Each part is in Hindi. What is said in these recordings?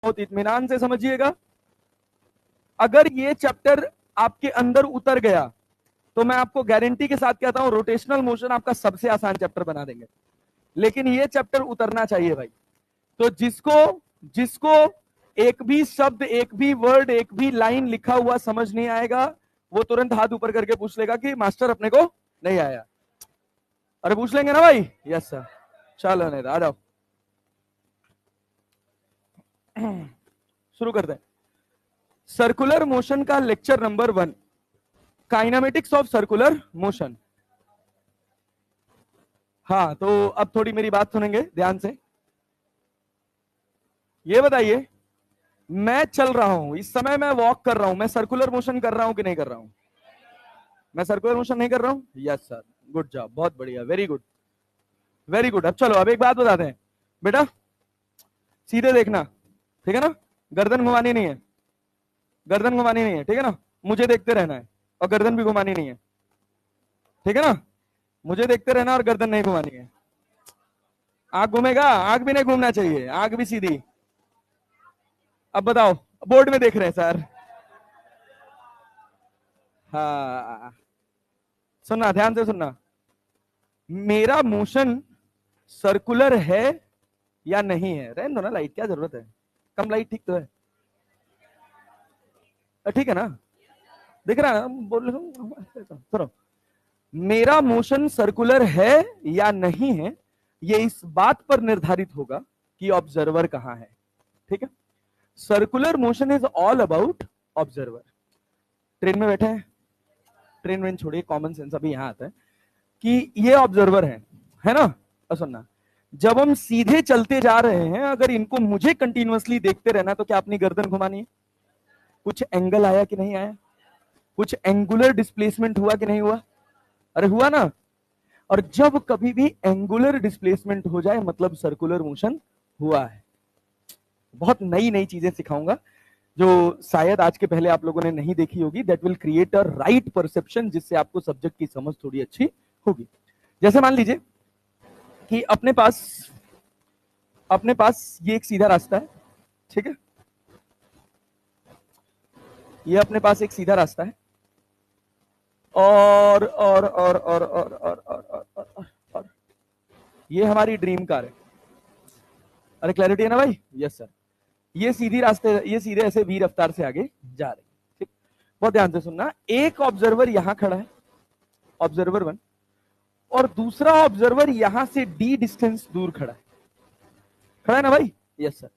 बहुत इत्मीनान से समझिएगा। अगर ये चैप्टर आपके अंदर उतर गया तो मैं आपको गारंटी के साथ कहता हूं रोटेशनल मोशन आपका सबसे आसान चैप्टर बना देंगे। लेकिन ये चैप्टर उतरना चाहिए भाई। तो जिसको जिसको एक भी शब्द, एक भी वर्ड, एक भी लाइन लिखा हुआ समझ नहीं आएगा वो तुरंत हाथ ऊपर करके पूछ लेगा कि मास्टर अपने को नहीं आया। अरे पूछ लेंगे ना भाई? Yes sir. चलो नहीं, आ जाओ शुरू करते हैं। सर्कुलर मोशन का lecture number 1, kinematics of circular motion. हाँ, तो अब थोड़ी मेरी बात सुनेंगे ध्यान से। ये बताइए, मैं चल रहा हूं, इस समय मैं वॉक कर रहा हूं, मैं सर्कुलर मोशन कर रहा हूं कि नहीं कर रहा हूं? मैं सर्कुलर मोशन नहीं कर रहा हूं? यस सर, गुड जॉब, बहुत बढ़िया, वेरी गुड वेरी गुड। अब चलो, अब एक बात बताते हैं बेटा, सीधे देखना, ठीक है ना? गर्दन घुमानी नहीं है, गर्दन घुमानी नहीं है, ठीक है ना? मुझे देखते रहना है और गर्दन भी घुमानी नहीं है, ठीक है ना? मुझे देखते रहना और गर्दन नहीं घुमानी है। आंख घूमेगा? आंख भी नहीं घूमना चाहिए, आंख भी सीधी। अब बताओ, बोर्ड में देख रहे हैं सर। हाँ, सुनना, ध्यान से सुनना। मेरा मोशन सर्कुलर है या नहीं है? रहने दो ना, लाइट क्या जरूरत है, कम लाइट ठीक तो है, ठीक है ना? दिख रहा है ना? बोल सुनो, मेरा मोशन सर्कुलर है या नहीं है, ये इस बात पर निर्धारित होगा कि ऑब्जर्वर कहां है, ठीक है? Circular motion is all about observer. Train में बैठे हैं, ट्रेन में छोड़िए, कॉमन सेंस अभी यहां आता है कि ये ऑब्जर्वर है ना? और सुनना, जब हम सीधे चलते जा रहे हैं, अगर इनको मुझे कंटिन्यूअसली देखते रहना तो क्या अपनी गर्दन घुमानी है? कुछ एंगल आया कि नहीं आया? कुछ एंगुलर डिस्प्लेसमेंट हुआ कि नहीं हुआ? अरे हुआ ना? और जब कभी भी एंगुलर डिस्प्लेसमेंट हो जाए मतलब सर्कुलर मोशन हुआ है। बहुत नई नई चीजें सिखाऊंगा जो शायद आज के पहले आप लोगों ने नहीं देखी होगी, that will create a right perception, जिससे आपको सब्जेक्ट की समझ थोड़ी अच्छी होगी। जैसे मान लीजिए कि अपने पास ये एक सीधा रास्ता है, ठीक है? ये अपने पास एक सीधा रास्ता है और ये हमारी ड्रीम कार है। अरे क्लैरिटी है ना भाई? Yes sir. ये सीधी रास्ते, ये सीधे ऐसे वी रफ्तार से आगे जा रहे हैं, ठीक? बहुत ध्यान से सुनना, एक ऑब्जर्वर यहां खड़ा है, ऑब्जर्वर 1, और दूसरा ऑब्जर्वर यहां से डी डिस्टेंस दूर खड़ा है ना भाई? Yes sir.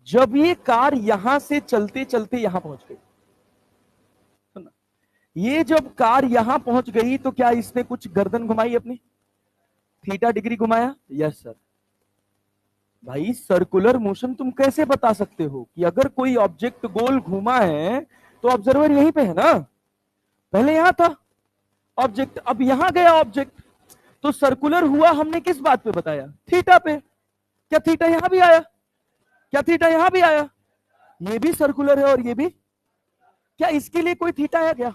जब ये कार यहां से चलते चलते यहां पहुंच गई, सुनना, ये जब कार यहां पहुंच गई तो क्या इसने कुछ गर्दन घुमाई अपनी, थीटा डिग्री घुमाया? Yes sir. भाई सर्कुलर मोशन तुम कैसे बता सकते हो कि अगर कोई ऑब्जेक्ट गोल घूमा है तो ऑब्जर्वर यहीं पे है ना? पहले यहां था ऑब्जेक्ट, अब यहां गया ऑब्जेक्ट, तो सर्कुलर हुआ हमने किस बात पे बताया? थीटा पे। क्या थीटा यहां भी आया? क्या थीटा यहां भी आया? ये भी सर्कुलर है और ये भी। क्या इसके लिए कोई थीटा है क्या?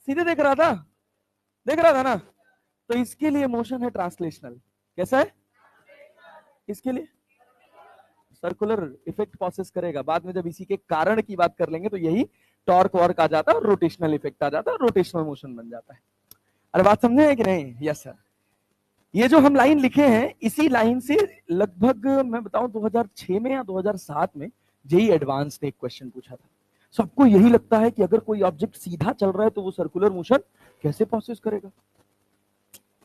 सीधे देख रहा था, देख रहा था ना? तो इसके लिए मोशन है ट्रांसलेशनल। कैसा है? इसके लिए सर्कुलर इफेक्ट प्रोसेस करेगा। बाद में जब इसी के कारण की बात कर लेंगे तो यही टॉर्क वॉर्क आ जाता है और रोटेशनल इफेक्ट आ जाता है, रोटेशनल मोशन बन जाता है। अरे बात समझे हैं कि नहीं? Yes sir. ये जो हम लाइन लिखे हैं, इसी लाइन से लगभग मैं बताऊं 2006 में या 2007 में जेई एडवांस ने एक क्वेश्चन पूछा था। सबको यही लगता है कि अगर कोई ऑब्जेक्ट सीधा चल रहा है तो वो सर्कुलर मोशन कैसे प्रोसेस करेगा?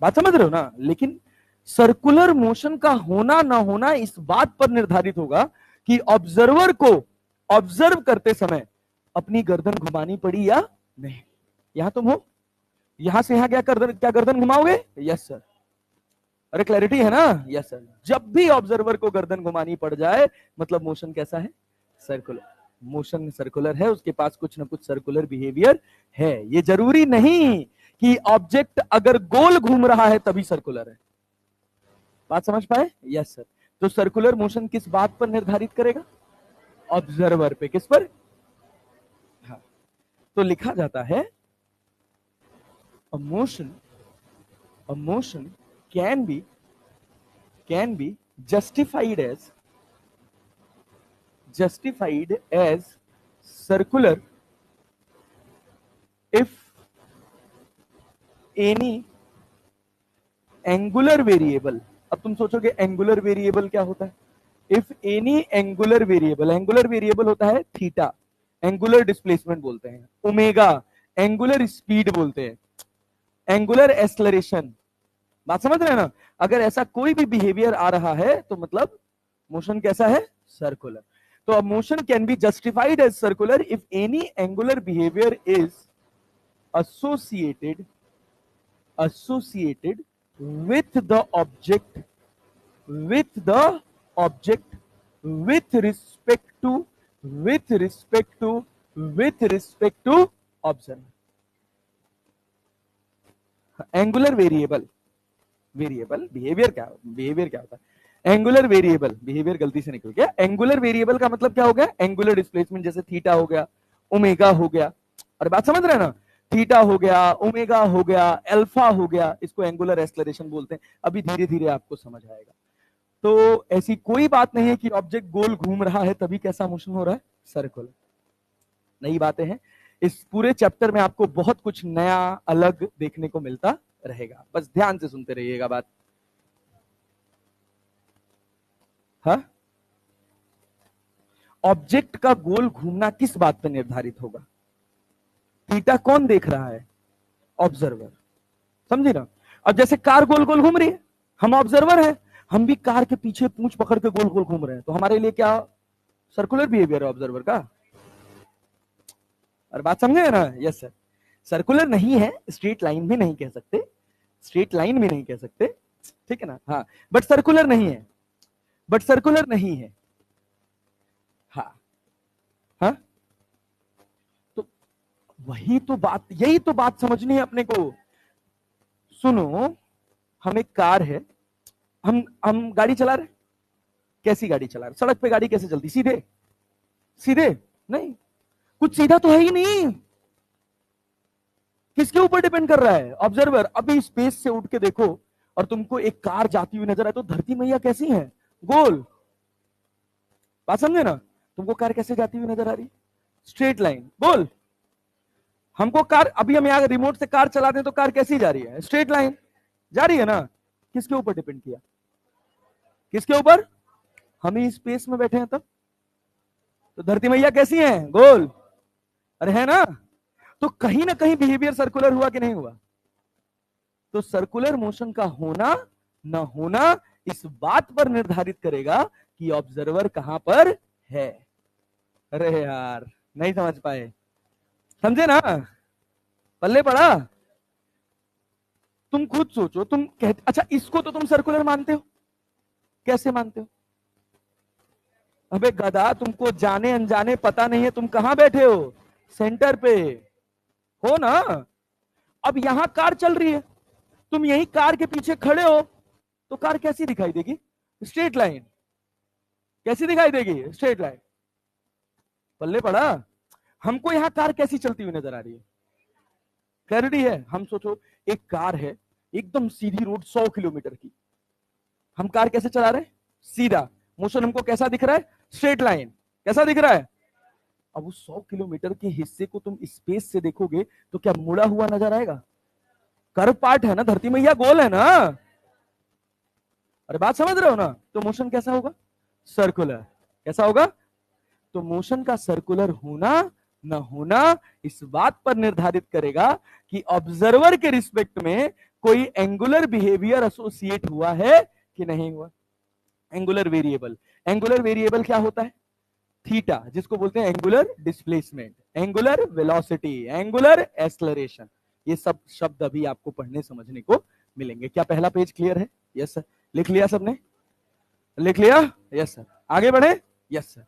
बात समझ रहे हो ना? लेकिन सर्कुलर मोशन का होना ना होना इस बात पर निर्धारित होगा कि ऑब्जर्वर को ऑब्जर्व करते समय अपनी गर्दन घुमानी पड़ी या नहीं। यहां तुम हो, यहां से यहां क्या गर्दन घुमाओगे? Yes sir. अरे क्लैरिटी है ना? Yes sir. जब भी ऑब्जर्वर को गर्दन घुमानी पड़ जाए मतलब मोशन कैसा है? सर्कुलर। मोशन सर्कुलर है, उसके पास कुछ ना कुछ सर्कुलर बिहेवियर है। ये जरूरी नहीं कि ऑब्जेक्ट अगर गोल घूम रहा है तभी सर्कुलर है। बात समझ पाए? Yes sir. तो सर्कुलर मोशन किस बात पर निर्धारित करेगा? ऑब्जर्वर पे। किस पर? हाँ। तो लिखा जाता है a motion can B justified as justified as circular if any angular variable. अब तुम सोचोगे एंगुलर वेरिएबल क्या होता है? If any angular variable, angular variable होता है थीटा, एंगुलर डिस्प्लेसमेंट बोलते हैं, ओमेगा एंगुलर स्पीड बोलते हैं, एंगुलर एक्सेलरेशन। बात समझ रहे हैं ना? अगर ऐसा कोई भी बिहेवियर आ रहा है तो मतलब मोशन कैसा है? सर्कुलर। तो अब motion can be justified as circular if any angular behaviour is associated with the object with respect to observer। Angular variable behaviour क्या होता है? एंगुलर वेरिएबल बिहेवियर गलती से निकल गया। एंगुलर वेरिएबल का मतलब क्या हो गया? एंगुलर डिस्प्लेसमेंट, जैसे थीटा हो गया, ओमेगा हो गया। और बात समझ रहे हैं ना? थीटा हो गया, ओमेगा हो गया, अल्फा हो गया, इसको एंगुलर एक्सेलरेशन बोलते हैं। अभी धीरे धीरे आपको समझ आएगा। तो ऐसी कोई बात नहीं है कि ऑब्जेक्ट गोल घूम रहा है तभी कैसा मोशन हो रहा है? सर्कुलर। नई बातें हैं इस पूरे चैप्टर में, आपको बहुत कुछ नया अलग देखने को मिलता रहेगा, बस ध्यान से सुनते रहिएगा बात। हाँ, ऑब्जेक्ट का गोल घूमना किस बात पर निर्धारित होगा? थीटा कौन देख रहा है? ऑब्जर्वर। समझे ना? अब जैसे कार गोल गोल घूम रही है, हम ऑब्जर्वर हैं, हम भी कार के पीछे पूंछ पकड़ के गोल गोल घूम रहे हैं, तो हमारे लिए क्या सर्कुलर बिहेवियर है ऑब्जर्वर का? और बात समझे ना? Yes sir. सर्कुलर नहीं है, स्ट्रेट लाइन भी नहीं कह सकते, स्ट्रेट लाइन भी नहीं कह सकते, ठीक है ना? हाँ, बट सर्कुलर नहीं है, बट सर्कुलर नहीं है। हाँ हाँ, तो वही तो बात, यही तो बात समझनी है अपने को। सुनो, हम एक कार है, हम गाड़ी चला रहे, कैसी गाड़ी चला रहे? सड़क पे गाड़ी कैसे चलती? सीधे सीधे नहीं, कुछ सीधा तो है ही नहीं। किसके ऊपर डिपेंड कर रहा है? ऑब्जर्वर। अभी स्पेस से उठ के देखो और तुमको एक कार जाती हुई नजर आए तो धरती मैया कैसी है? गोल। बात समझे ना? तुमको कार कैसे जाती हुई नजर आ रही? Straight line. बोल। हमको कार, अभी हम यहाँ रिमोट से कार चलाते हैं तो कार कैसी जा रही है? स्ट्रेट लाइन जा रही है ना? किसके ऊपर डिपेंड किया? किसके ऊपर? हम ही स्पेस में बैठे हैं तब तो धरती मैया कैसी है? गोल। अरे है ना? तो कहीं ना कहीं बिहेवियर सर्कुलर हुआ कि नहीं हुआ? तो सर्कुलर मोशन का होना न होना इस बात पर निर्धारित करेगा कि ऑब्जर्वर कहां पर है। अरे यार, नहीं समझ पाए? समझे ना? पल्ले पड़ा? तुम खुद सोचो, तुम कहते, अच्छा इसको तो तुम सर्कुलर मानते हो, कैसे मानते हो? अबे गधा, तुमको जाने अनजाने पता नहीं है तुम कहां बैठे हो? सेंटर पे हो ना? अब यहां कार चल रही है, तुम यही कार के पीछे खड़े हो, तो कार कैसी दिखाई देगी? Straight line. कैसी दिखाई देगी? Straight line. पल्ले पड़ा? हमको यहां कार कैसी चलती हुई नजर आ रही है? क्लैरिटी है? हम सोचो एक कार है, एकदम सीधी रोड 100 किलोमीटर की, हम कार कैसे चला रहे हैं? सीधा। मोशन हमको कैसा दिख रहा है? Straight line. कैसा दिख रहा है? अब उस 100 किलोमीटर के हिस्से को तुम स्पेस से देखोगे तो क्या मुड़ा हुआ नजर आएगा? कर्व पार्ट है ना, धरती मैया गोल है ना? अरे बात समझ रहे हो ना? तो मोशन कैसा होगा? सर्कुलर। कैसा होगा? तो मोशन का सर्कुलर होना न होना इस बात पर निर्धारित करेगा कि ऑब्जर्वर के रिस्पेक्ट में कोई एंगुलर बिहेवियर एसोसिएट हुआ है कि नहीं हुआ। एंगुलर वेरिएबल, एंगुलर वेरिएबल क्या होता है? थीटा, जिसको बोलते हैं angular displacement, angular velocity, angular acceleration. ये सब शब्द अभी आपको पढ़ने समझने को मिलेंगे। क्या पहला पेज क्लियर है? Yes sir. लिख लिया सबने? लिख लिया? Yes sir. आगे बढ़े? Yes sir.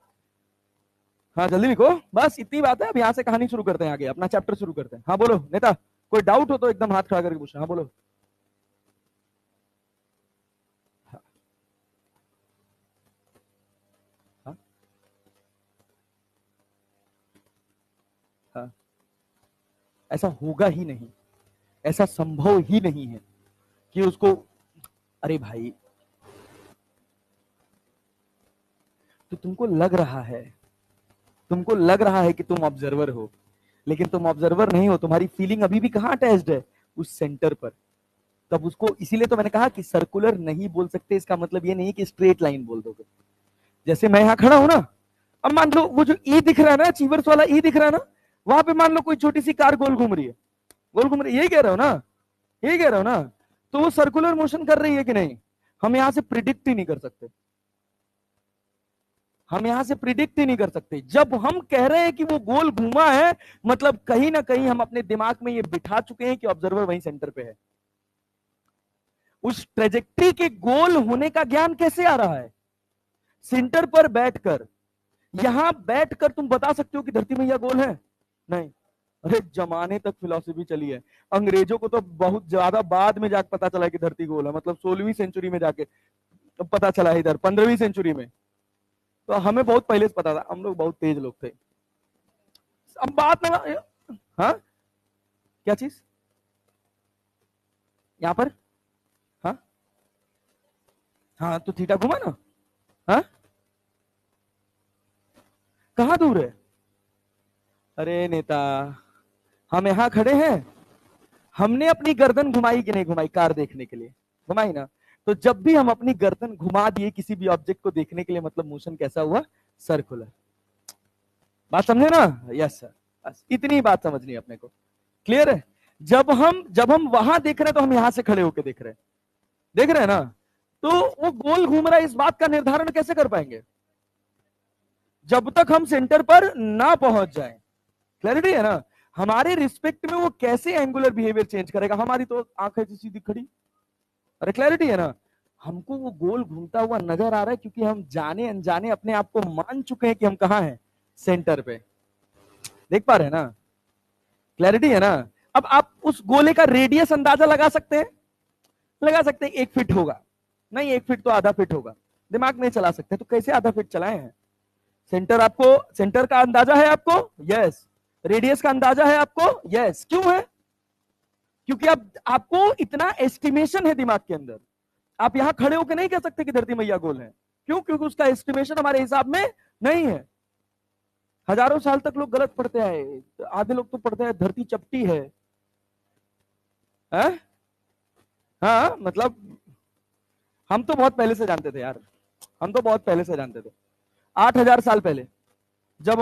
हाँ जल्दी लिखो, बस इतनी बात है। अब यहाँ से कहानी शुरू करते हैं, आगे अपना चैप्टर शुरू करते हैं। हाँ बोलो नेता, कोई डाउट हो तो एकदम हाथ खड़ा करके पूछना। हाँ बोलो। हाँ, हाँ, हाँ। ऐसा होगा ही नहीं, ऐसा संभव ही नहीं है कि उसको, अरे भाई, तो तुमको लग रहा है कि तुम ऑब्जर्वर हो, लेकिन तुम ऑब्जर्वर नहीं हो, तुम्हारी फीलिंग अभी भी कहां अटैच्ड है, उस सेंटर पर। तब उसको, इसीलिए तो मैंने कहा कि सर्कुलर नहीं बोल सकते, इसका मतलब ये नहीं कि स्ट्रेट लाइन बोल दोगे। जैसे मैं यहां खड़ा हूं ना, अब मान लो वो जो ई दिख रहा है ना, अचीवर्स वाला ई दिख रहा है ना, वहां पे मान लो कोई छोटी सी कार गोल घूम रही है, यही कह रहे हो ना, यही कह रहे हो ना, तो वो सर्कुलर मोशन कर रही है कि नहीं, हम यहां से प्रिडिक्ट ही नहीं कर सकते, जब हम कह रहे हैं कि वो गोल घूमा है, मतलब कहीं ना कहीं हम अपने दिमाग में ये बिठा चुके हैं कि ऑब्जर्वर वहीं सेंटर पे है। उस ट्रेजेक्ट्री के गोल होने का ज्ञान कैसे आ रहा है, सेंटर पर बैठकर। यहां बैठकर तुम बता सकते हो कि धरती मैया गोल है? नहीं। अरे जमाने तक फिलॉसफी चली है, अंग्रेजों को तो बहुत ज्यादा बाद में जाकर पता चला कि धरती गोल है, मतलब 16वीं सेंचुरी में जाके पता चला है, इधर 15वीं सेंचुरी में। तो हमें बहुत पहले से पता था, हम लोग बहुत तेज लोग थे। अब बात में, हाँ क्या चीज यहां पर, हाँ हाँ तो थीटा घुमा ना, हाँ कहां दूर है? अरे नेता, हम यहां खड़े हैं, हमने अपनी गर्दन घुमाई कि नहीं घुमाई, कार देखने के लिए घुमाई ना। तो जब भी हम अपनी गर्दन घुमा दिए किसी भी ऑब्जेक्ट को देखने के लिए, मतलब मोशन कैसा हुआ, सर्कुलर। बात समझे ना? यस सर, बस इतनी बात समझनी है अपने को, क्लियर है? जब हम वहां देख रहे हैं तो हम यहां से खड़े होकर देख रहे हैं ना, तो वो गोल घूम रहा है, इस बात का निर्धारण कैसे कर पाएंगे जब तक हम सेंटर पर ना पहुंच जाए? क्लैरिटी है ना? हमारे रिस्पेक्ट में वो कैसे एंगुलर बिहेवियर चेंज करेगा? हमारी तो आंखें सीधी खड़ी। अरे क्लैरिटी है ना? हमको वो गोल घूमता हुआ नजर आ रहा है क्योंकि हम जाने अनजाने अपने आप को मान चुके हैं कि हम कहां हैं, सेंटर पे। देख पा रहे हैं ना? क्लैरिटी है ना? अब आप उस गोले का रेडियस अंदाजा लगा सकते हैं, 1 फीट होगा, नहीं 1 फीट तो आधा फीट होगा, दिमाग नहीं चला सकते तो कैसे आधा फीट चलाए हैं? सेंटर का अंदाजा है आपको? यस। रेडियस का अंदाजा है आपको? यस। क्यों है? क्योंकि आपको इतना एस्टिमेशन है दिमाग के अंदर, आप यहां खड़े होकर नहीं कह सकते कि धरती मैया गोल है। क्यों? क्योंकि उसका एस्टिमेशन हमारे हिसाब में नहीं है। हजारों साल तक लोग गलत पढ़ते आए, आधे लोग तो पढ़ते हैं धरती चपटी है, हाँ मतलब हम तो बहुत पहले से जानते थे यार, हम तो बहुत पहले से जानते थे, 8,000 साल पहले जब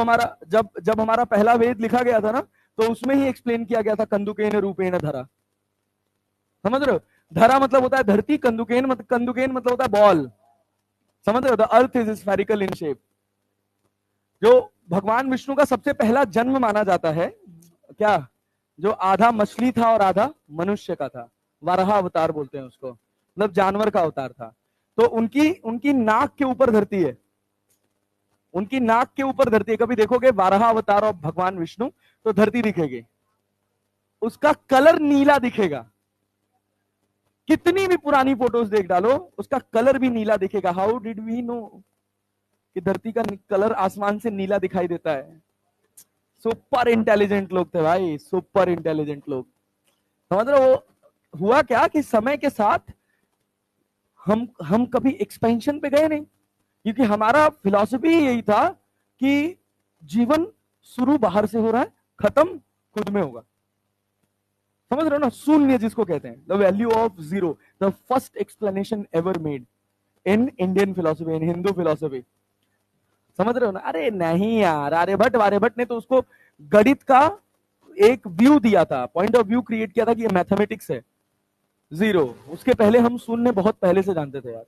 हमारा पहला वेद लिखा गया था ना, तो उसमें ही एक्सप्लेन किया गया था, कंदुकेन रूपेण धरा। समझ रहे हो? धरा मतलब होता है धरती, कंदुकेन मतलब होता है बॉल। समझ रहे हो? The earth is spherical in shape. जो भगवान विष्णु का सबसे पहला जन्म माना जाता है, क्या, जो आधा मछली था और आधा मनुष्य का था, वाराह अवतार बोलते हैं उसको, मतलब जानवर का अवतार था। तो उनकी नाक के ऊपर धरती है, उनकी नाक के ऊपर धरती है। कभी देखोगे वाराह अवतार और भगवान विष्णु तो धरती दिखेगी, उसका कलर नीला दिखेगा। कितनी भी पुरानी फोटोज देख डालो, उसका कलर भी नीला दिखेगा। हाउ डिड वी नो कि धरती का कलर आसमान से नीला दिखाई देता है? सुपर इंटेलिजेंट लोग थे भाई, सुपर इंटेलिजेंट लोग। समझ रहे हो? हुआ क्या कि समय के साथ हम कभी एक्सपेंशन पे गए नहीं, क्योंकि हमारा फिलॉसफी यही था कि जीवन शुरू बाहर से हो रहा है, खत्म खुद में होगा। समझ रहे हो ना? शून्य जिसको कहते हैं, the value of zero, the first explanation ever made in Indian philosophy, in Hindu philosophy. समझ रहे हो ना? अरे नहीं यार, आर्यभट्ट ने तो उसको गणित का एक व्यू दिया था, पॉइंट ऑफ व्यू क्रिएट किया था कि ये मैथमेटिक्स है, जीरो। उसके पहले हम शून्य बहुत पहले से जानते थे यार,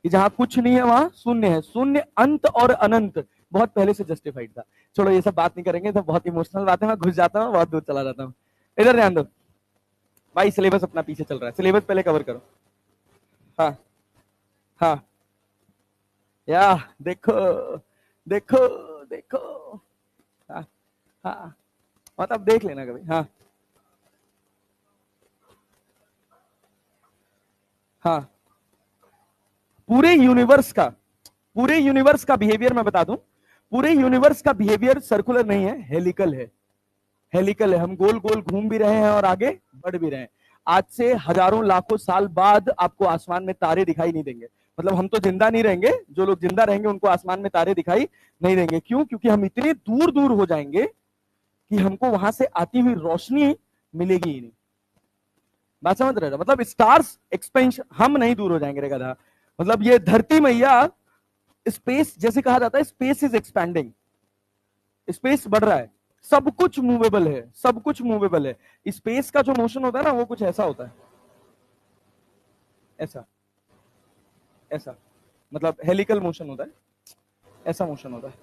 कि जहां कुछ नहीं है वहां शून्य है। शून्य, अंत और अनंत बहुत पहले से जस्टिफाइड था। छोड़ो ये सब बात नहीं करेंगे, तो बहुत इमोशनल बात है, मैं घुस जाता हूँ, बहुत दूर चला जाता हूँ। इधर ध्यान दो भाई, सिलेबस अपना पीछे चल रहा है, सिलेबस पहले कवर करो। हाँ हाँ, या देखो देखो देखो, हाँ हाँ, मतलब देख लेना कभी। हाँ हाँ, पूरे यूनिवर्स का बिहेवियर मैं बता दूं, पूरे यूनिवर्स का बिहेवियर सर्कुलर नहीं है, हेलिकल है। हेलिकल है, हम गोल गोल घूम भी रहे हैं और आगे बढ़ भी रहे हैं। आज से हजारों लाखों साल बाद आपको आसमान में तारे दिखाई नहीं देंगे, मतलब हम तो जिंदा नहीं रहेंगे, जो लोग जिंदा रहेंगे उनको आसमान में तारे दिखाई नहीं देंगे। क्यों? क्योंकि हम इतने दूर दूर हो जाएंगे कि हमको वहां से आती हुई रोशनी मिलेगी ही नहीं। बात समझ रहे हो? मतलब स्टार्स एक्सपेंशन, हम नहीं दूर हो जाएंगे रे गधा। मतलब ये धरती मैया, स्पेस जैसे कहा जाता है स्पेस इज एक्सपैंडिंग, स्पेस बढ़ रहा है, सब कुछ मूवेबल है, सब कुछ मूवेबल है। स्पेस का जो मोशन होता है ना वो कुछ ऐसा होता है, ऐसा ऐसा, मतलब हेलिकल मोशन होता है, ऐसा मोशन होता है।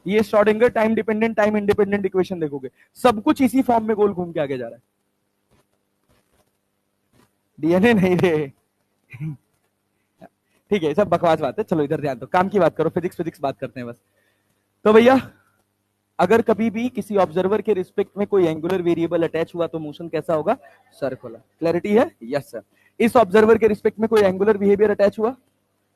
ये Schrodinger time dependent time independent equation देखोगे, सब कुछ इसी फॉर्म में गोल घूम के आगे जा रहा है। डीएनए नहीं रे ठीक है, सब बकवास बात है, चलो इधर ध्यान दो, काम की बात करो, फिजिक्स फिजिक्स बात करते हैं बस। तो भैया अगर कभी भी किसी ऑब्जर्वर के रिस्पेक्ट में कोई एंगुलर वेरिएबल अटैच हुआ तो मोशन कैसा होगा? सर्कुलर। क्लैरिटी है? Yes sir. इस ऑब्जर्वर के रिस्पेक्ट में कोई एंगुलर बिहेवियर अटैच हुआ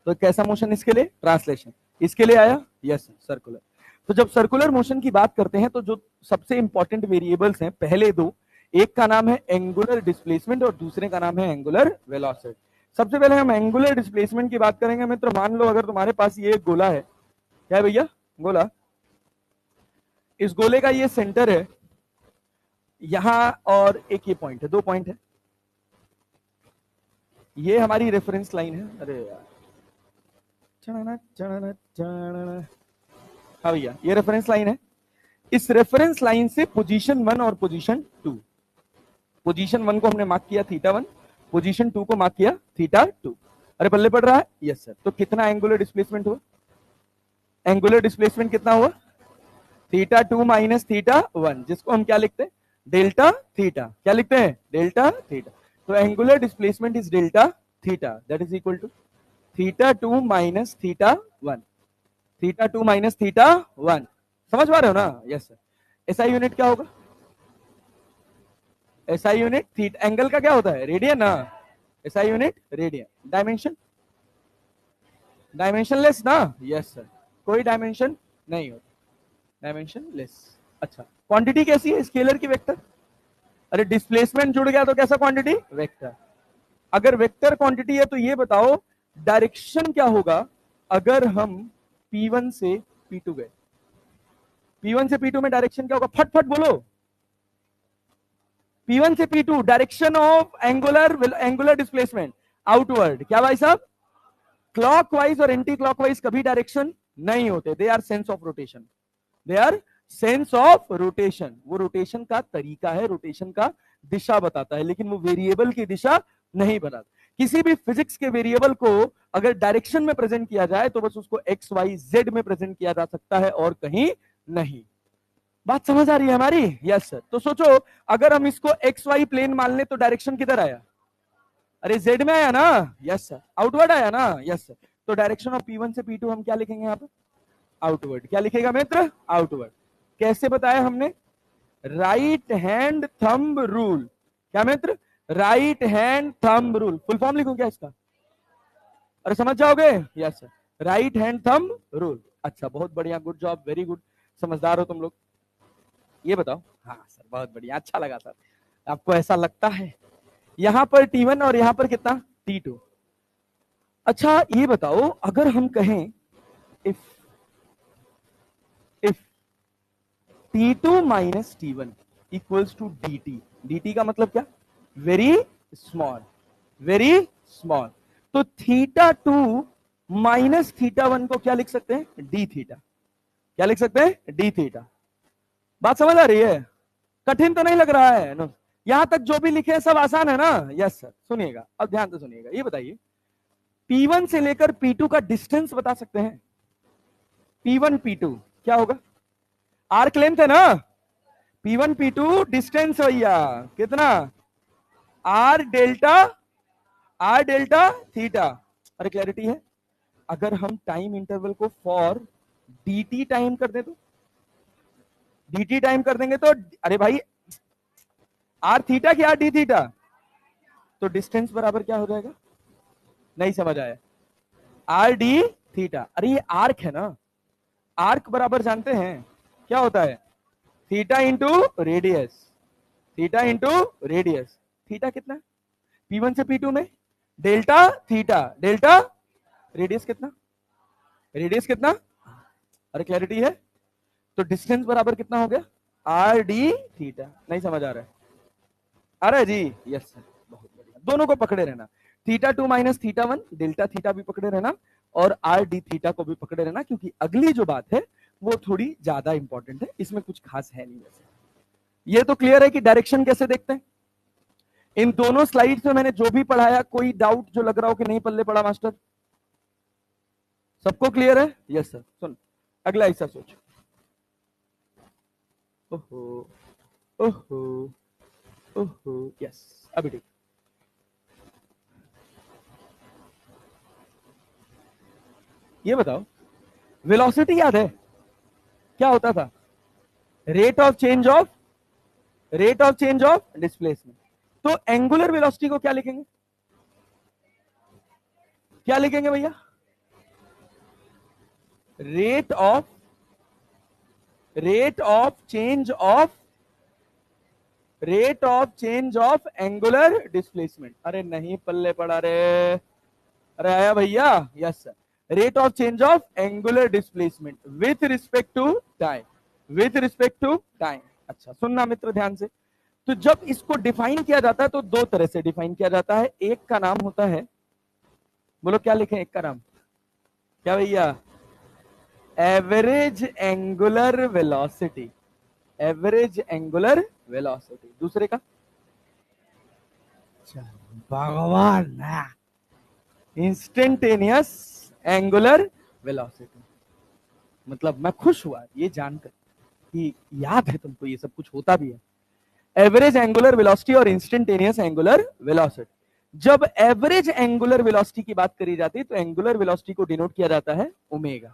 तो कैसा मोशन इसके लिए? ट्रांसलेशन। इसके लिए आया? Yes circular. तो जब सर्कुलर मोशन की बात करते हैं तो जो सबसे इंपॉर्टेंट वेरिएबल्स हैं पहले दो, एक का नाम है एंगुलर डिस्प्लेसमेंट और दूसरे का नाम है एंगुलर वेलोसिटी। सबसे पहले हम एंगुलर डिस्प्लेसमेंट की बात करेंगे मित्र। मान लो अगर तुम्हारे पास ये गोला है, क्या है भैया? गोला। इस गोले का ये सेंटर है यहां और एक ये पॉइंट है, दो पॉइंट है, ये हमारी रेफरेंस लाइन है। अरे यार, हाँ भैया ये रेफरेंस लाइन है। इस रेफरेंस लाइन से पोजीशन 1 और पोजीशन 2, पोजीशन 1 को हमने मार्क किया θ1, पोजीशन 2 को मार्क किया θ2। अरे बल्ले पड़ रहा है? Yes sir. तो कितना एंगुलर डिस्प्लेसमेंट हुआ? एंगुलर डिस्प्लेसमेंट कितना हुआ? θ2 माइनस θ1, जिसको हम क्या लिखते हैं? Delta theta. क्या लिखते हैं? Delta theta. तो angular displacement is delta theta, that is equal to θ2 minus θ1, θ2 minus θ1। समझ पा रहे हो ना? Yes sir. एसआई यूनिट क्या होगा? एसआई यूनिट थीटा, एंगल का क्या होता है? रेडियन ना। SI unit radian. Dimension dimensionless ना? यस सर, कोई डायमेंशन नहीं होता, डायमेंशन लेस। अच्छा, क्वांटिटी कैसी है? स्केलर की वेक्टर। अरे डिस्प्लेसमेंट जुड़ गया तो कैसा क्वांटिटी? वेक्टर। अगर वेक्टर क्वांटिटी है तो ये बताओ डायरेक्शन क्या होगा अगर हम P1 से P2 गए? P1 से P2 में डायरेक्शन क्या होगा? फट बोलो। P1 से P2 direction of angular displacement outward. क्या भाई साहब? क्लॉकवाइज और एंटी क्लॉकवाइज कभी डायरेक्शन नहीं होते, they are sense of rotation, they are sense of rotation. वो रोटेशन का तरीका है, रोटेशन का दिशा बताता है, लेकिन वो वेरिएबल की दिशा नहीं बताता। किसी भी फिजिक्स के वेरिएबल को अगर डायरेक्शन में प्रेजेंट किया जाए तो बस उसको एक्स वाई जेड में प्रेजेंट किया जा सकता है और कहीं नहीं। बात समझ आ रही है हमारी? Yes sir. तो सोचो अगर हम इसको एक्स वाई प्लेन मान ले तो डायरेक्शन किधर आया? अरे जेड में आया ना? Yes sir. आउटवर्ड आया ना? Yes sir. तो डायरेक्शन ऑफ P1 से P2 हम क्या लिखेंगे यहाँ पे? आउटवर्ड। क्या लिखेगा मित्र? आउटवर्ड। कैसे बताया हमने? Right hand thumb rule. क्या मित्र? Right hand thumb rule. Full form लिखूं क्या इसका? अरे समझ जाओगे? Yes sir, right hand thumb rule. अच्छा, बहुत बढ़िया, गुड जॉब, वेरी गुड, समझदार हो तुम लोग। ये बताओ। हाँ सर, बहुत बढ़िया, अच्छा लगा सर। आपको ऐसा लगता है? यहां पर T1 और यहां पर कितना? T2। अच्छा ये बताओ अगर हम कहें if T2 minus T1 equals to dt, dt का मतलब क्या? Very small, very small. तो θ2 माइनस θ1 को क्या लिख सकते हैं? d theta. क्या लिख सकते हैं? d theta. बात समझ आ रही है? कठिन तो नहीं लग रहा है नो? यहां तक जो भी लिखे सब आसान है ना? Yes sir. सुनिएगा अब ध्यान से सुनिएगा, ये बताइए P1 से लेकर P2 का डिस्टेंस बता सकते हैं? P1 P2 क्या होगा? आर्क लेंथ है ना? P1 P2 डिस्टेंस भैया कितना? R delta theta. अरे क्लैरिटी है? अगर हम टाइम इंटरवल को फॉर dt टाइम कर दे तो, dt टाइम कर देंगे तो, अरे भाई आर थीटा की आर डी थीटा, तो डिस्टेंस बराबर क्या हो जाएगा? नहीं समझ आया? R D theta. अरे ये आर्क है ना? आर्क बराबर जानते हैं क्या होता है? Theta into radius, theta into radius. Theta कितना? P1 से P2 में डेल्टा थीटा, डेल्टा रेडियस कितना, रेडियस कितना, अरे क्लैरिटी है, तो डिस्टेंस बराबर कितना हो गया, आर डी थीटा। नहीं समझ आ रहा है, अरे जी यस सर, बहुत बढ़िया, दोनों को पकड़े रहना, theta 2 minus theta 1, delta theta भी पकड़े रहना और आर डी थीटा को भी पकड़े रहना, क्योंकि अगली जो बात है वो थोड़ी ज्यादा इंपॉर्टेंट है, इसमें कुछ खास है नहीं वैसे। ये तो क्लियर है कि डायरेक्शन कैसे देखते हैं। इन दोनों स्लाइड्स में मैंने जो भी पढ़ाया, कोई डाउट जो लग रहा हो कि नहीं पल्ले पड़ा मास्टर, सबको क्लियर है? Yes sir. सुन अगला ऐसा सोच, ओहो ओहो ओहो, यस अभी ठीक। ये बताओ, वेलोसिटी याद है क्या होता था, rate of change of, rate of change of displacement. तो एंगुलर वेलोसिटी को क्या लिखेंगे, क्या लिखेंगे भैया, rate of, rate of change of, rate of change of angular displacement. अरे नहीं पल्ले पड़ा रे, अरे आया भैया, yes sir, rate of change of angular displacement with respect to time, with respect to time. अच्छा सुनना मित्र ध्यान से, तो जब इसको डिफाइन किया जाता है तो दो तरह से डिफाइन किया जाता है, एक का नाम होता है, बोलो क्या लिखें एक का नाम, क्या भैया, average angular velocity, average angular velocity. दूसरे का भगवान, इंस्टेंटेनियस एंगुलर वेलोसिटी। मतलब मैं खुश हुआ ये जानकर कि याद है तुमको, ये सब कुछ होता भी है। एवरेज एंगुलर वेलोसिटी और इंस्टेंटेनियस एंगुलर वेलोसिटी। जब एवरेज एंगुलर वेलोसिटी की बात करी जाती है तो एंगुलर वेलोसिटी को डिनोट किया जाता है ओमेगा।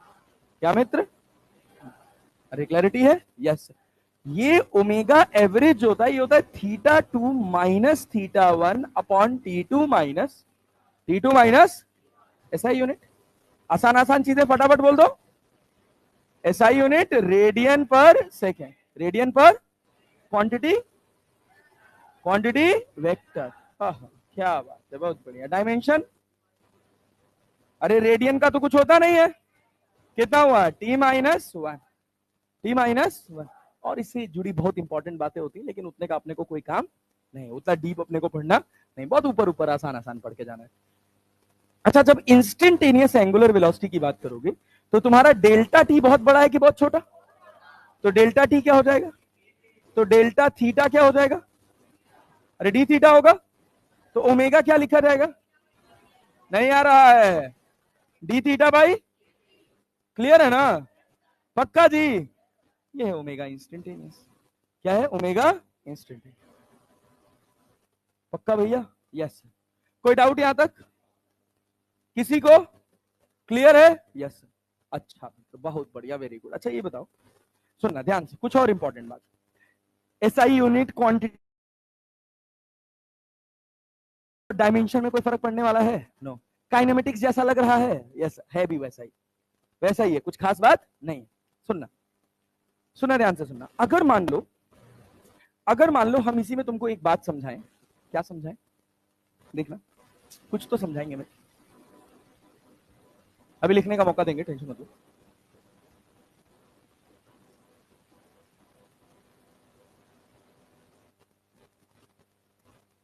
क्या मित्र, अरे क्लैरिटी है? यस। ये ओमेगा एवरेज जो होता है ये होता है theta 2 minus theta 1 upon T2 minus T2 minus SI unit. आसान आसान चीजें फटाफट बोल दो, एसआई यूनिट रेडियन पर सेकेंड, रेडियन पर क्वांटिटी, क्वांटिटी वेक्टर। क्या बात है, बहुत बढ़िया। डायमेंशन, अरे रेडियन का तो कुछ होता नहीं है, कितना हुआ, T माइनस 1, T माइनस 1। और इससे जुड़ी बहुत इंपॉर्टेंट बातें होती है, लेकिन उतने का अपने को कोई काम नहीं, उतना डीप अपने को पढ़ना नहीं, बहुत ऊपर ऊपर आसान आसान पढ़ के जाना है। अच्छा, जब इंस्टेंटेनियस एंगुलर वेलोसिटी की बात करोगे तो तुम्हारा डेल्टा टी बहुत बड़ा है कि बहुत छोटा, तो डेल्टा टी क्या हो जाएगा, तो डेल्टा थीटा क्या हो जाएगा, अरे डी थीटा होगा, तो ओमेगा क्या लिखा जाएगा, नहीं आ रहा है, डी थीटा भाई, क्लियर है ना, पक्का जी, ये है ओमेगा इंस्टेंटेनियस। क्या है, ओमेगा इंस्टेंटेनियस, पक्का भैया? यस। कोई डाउट यहां तक किसी को, क्लियर है? यस। अच्छा तो बहुत बढ़िया, वेरी गुड। अच्छा ये बताओ, सुनना ध्यान से, कुछ और इंपॉर्टेंट बात, एसआई यूनिट क्वांटिटी डायमेंशन में कोई फर्क पड़ने वाला है? नो। काइनेमेटिक्स जैसा लग रहा है? यस है भी वैसा ही, वैसा ही है, कुछ खास बात नहीं। सुनना सुनना ध्यान से सुनना, अगर मान लो हम इसी में तुमको एक बात समझाएं, क्या समझाएं, देखना कुछ तो समझाएंगे, मैं अभी लिखने का मौका देंगे, टेंशन मत लो।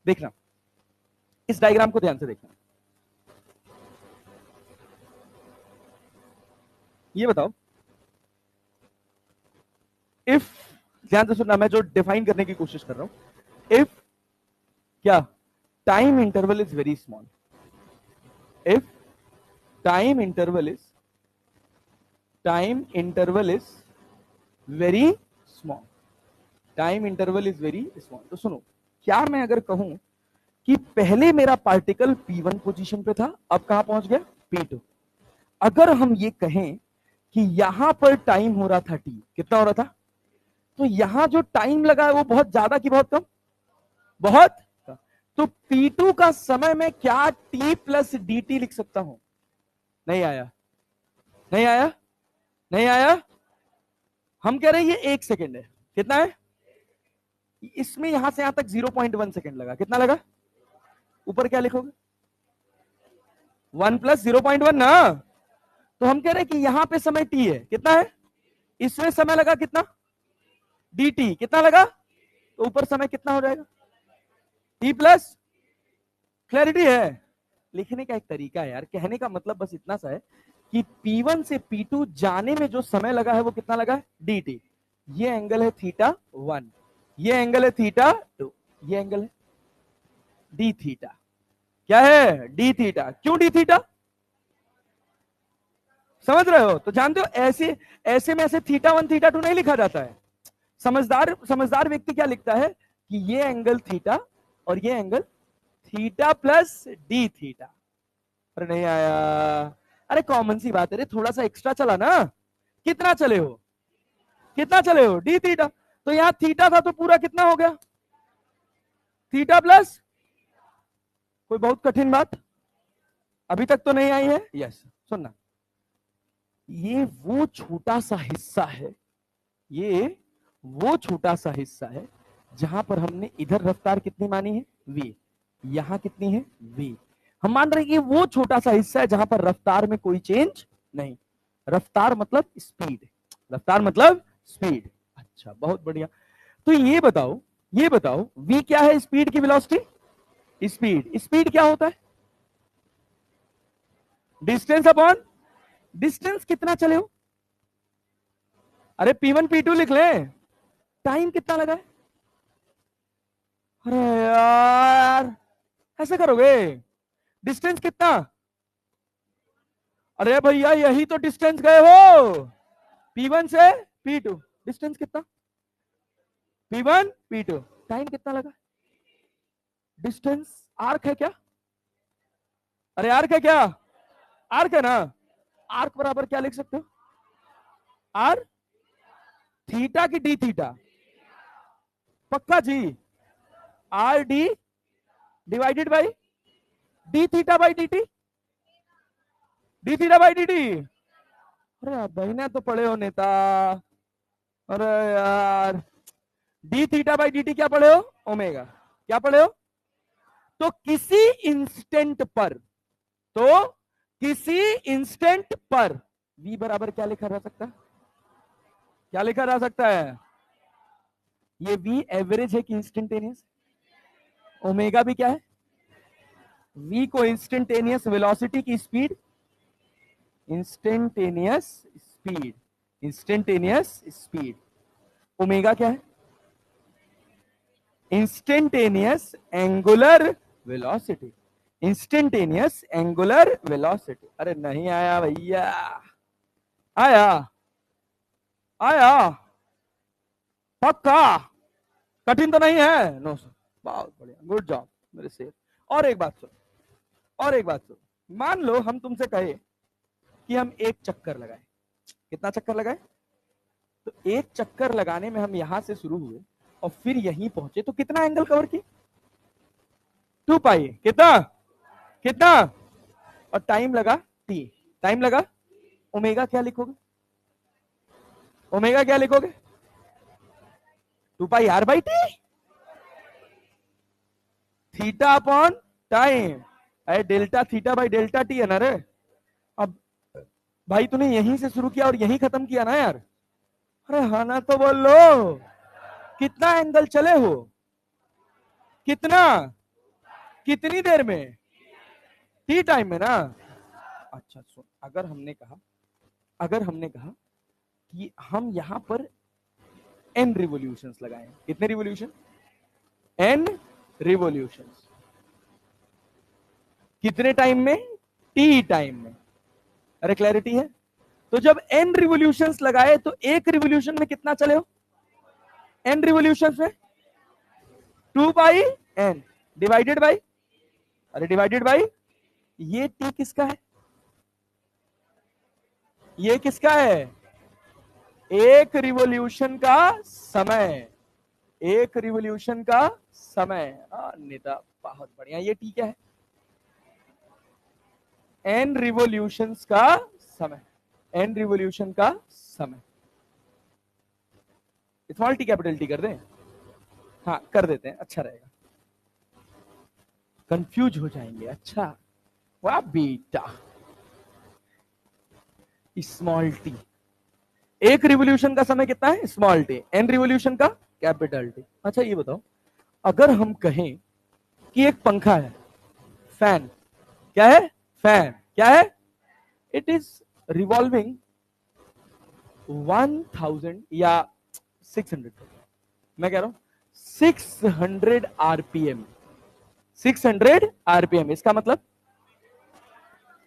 देखना इस डायग्राम को ध्यान से देखना, ये बताओ, इफ, ध्यान से सुनना, मैं जो डिफाइन करने की कोशिश कर रहा हूं, इफ क्या, time interval is very small, if time interval is very small, time interval is very small, तो सुनो, क्या मैं अगर कहूं कि पहले मेरा पार्टिकल P1 पोजीशन पे था, अब कहां पहुंच गया, P2, अगर हम ये कहें कि यहां पर टाइम हो रहा था T, कितना हो रहा था, तो यहां जो टाइम लगा है वो बहुत ज्यादा कि बहुत कम, बहुत कम, तो P2 का समय में क्या T प्लस dt लिख सकता हूं, नहीं आया, नहीं आया, नहीं आया, हम कह रहे हैं ये 1 सेकेंड है, कितना है, इसमें यहां से यहां तक 0.1 सेकेंड लगा, कितना लगा, ऊपर क्या लिखोगे, 1 प्लस 0.1 ना। तो हम कह रहे हैं कि यहां पे समय t है, कितना है, इसमें समय लगा कितना, dt कितना लगा, तो ऊपर समय कितना हो जाएगा, t प्लस। क्लैरिटी है। लिखने का एक तरीका है यार, कहने का मतलब बस इतना सा है कि P1 से P2 जाने में जो समय लगा है वो कितना लगा है, dt। ये एंगल है थीटा 1, ये एंगल है थीटा 2, ये एंगल है डी थीटा। क्या है, डी थीटा। क्यों डी थीटा, समझ रहे हो। तो जानते हो ऐसे ऐसे में ऐसे थीटा 1 थीटा 2 नहीं लिखा जाता है। समझदार समझदार व्यक्ति क्या लिखता है कि ये एंगल थीटा और ये angle theta plus D theta. अरे नहीं आया, अरे कॉमन सी बात है रे, थोड़ा सा एक्स्ट्रा चला ना। कितना चले हो, कितना चले हो, डी थीटा। तो यहां थीटा था तो पूरा कितना हो गया, थीटा प्लस। कोई बहुत कठिन बात अभी तक तो नहीं आई है। यस सुनना, ये वो छोटा सा हिस्सा है, ये वो छोटा सा हिस्सा है जहां पर हमने इधर रफ्तार कितनी मानी है, v, यहां कितनी है, v। हम मान रहे हैं कि वो छोटा सा हिस्सा है जहां पर रफ्तार में कोई चेंज नहीं। रफ्तार मतलब स्पीड, रफ्तार मतलब स्पीड। अच्छा बहुत बढ़िया। तो ये बताओ, ये बताओ v क्या है, स्पीड की वेलोसिटी। स्पीड, स्पीड क्या होता है, डिस्टेंस अपॉन डिस्टेंस। कितना चले हो, अरे P1 P2 लिख ले। टाइम कितना लगा है, अरे यार ऐसे करोगे, डिस्टेंस कितना, अरे भैया यही तो डिस्टेंस गए हो, P1 से P2 डिस्टेंस कितना, P1 P2। टाइम कितना लगा, डिस्टेंस आर्क है क्या, अरे आर्क है क्या, आर्क है ना। आर्क बराबर क्या लिख सकते हो, आर थीटा की डी थीटा, पक्का जी, R D divided by D theta by D T, D theta by D T. अरे आप बहने तो पढ़े हो नेता, अरे यार D theta by D T क्या पढ़े हो, ओमेगा। क्या पढ़े हो, तो किसी इंस्टेंट पर, तो किसी इंस्टेंट पर v बराबर क्या लिखा जा सकता है, क्या लिखा जा सकता है, ये v एवरेज है कि इंस्टेंटेनियस, ओमेगा भी क्या है, v को इंस्टेंटेनियस वेलोसिटी की speed, instantaneous speed, instantaneous speed. Omega क्या है, instantaneous angular velocity, instantaneous angular velocity. अरे नहीं आया भैया, आया आया, पक्का, कठिन तो नहीं है, नो सर, बहुत बढ़िया, गुड जॉब मेरे से। और एक बात सुन, और एक बात सुन, मान लो हम तुमसे कहे कि हम एक चक्कर लगाए, कितना चक्कर लगाए, तो एक चक्कर लगाने में हम यहां से शुरू हुए और फिर यहीं पहुंचे, तो कितना एंगल कवर की, 2 पाई, कितना कितना, और टाइम लगा t, टाइम लगा, ओमेगा क्या लिखोगे, ओमेगा क्या लिखोगे, 2 pi r by T, theta upon time, अरे delta theta by delta T है ना रे। अब भाई तूने यहीं से शुरू किया और यहीं खत्म किया ना यार, अरे हाँ ना तो बोल लो, कितना एंगल चले हो, कितना, कितनी देर में, टी टाइम में ना। अच्छा सुन, अगर हमने कहा, अगर हमने कहा कि हम यहां पर n रिवोल्यूशंस लगाएं, कितने रिवोल्यूशन, n रिवोल्यूशंस, कितने टाइम में, t टाइम में। अरे क्लैरिटी है। तो जब n रिवोल्यूशंस लगाए तो एक रिवोल्यूशन में कितना चले हो, n रिवोल्यूशंस में 2 पाई n डिवाइडेड बाई, अरे डिवाइडेड बाई, ये t किसका है, ये किसका है, एक रिवोल्यूशन का समय, एक रिवोल्यूशन का समय। नेता बहुत बढ़िया, ये t क्या है, n रिवोल्यूशंस का समय, n रिवोल्यूशन का समय। स्मॉल टी कैपिटल टी कर दें, हाँ कर देते हैं, अच्छा रहेगा, कंफ्यूज हो जाएंगे। अच्छा वाह बेटा, स्मॉल टी। एक रिवोल्यूशन का समय कितना है? Small T. एन रिवोल्यूशन का कैपिटल टी। अच्छा ये बताओ, अगर हम कहें कि एक पंखा है, फैन, क्या है? फैन क्या है? इट इज रिवॉल्विंग 1000 या 600, मैं कह रहा हूं 600 आरपीएम। 600 आरपीएम इसका मतलब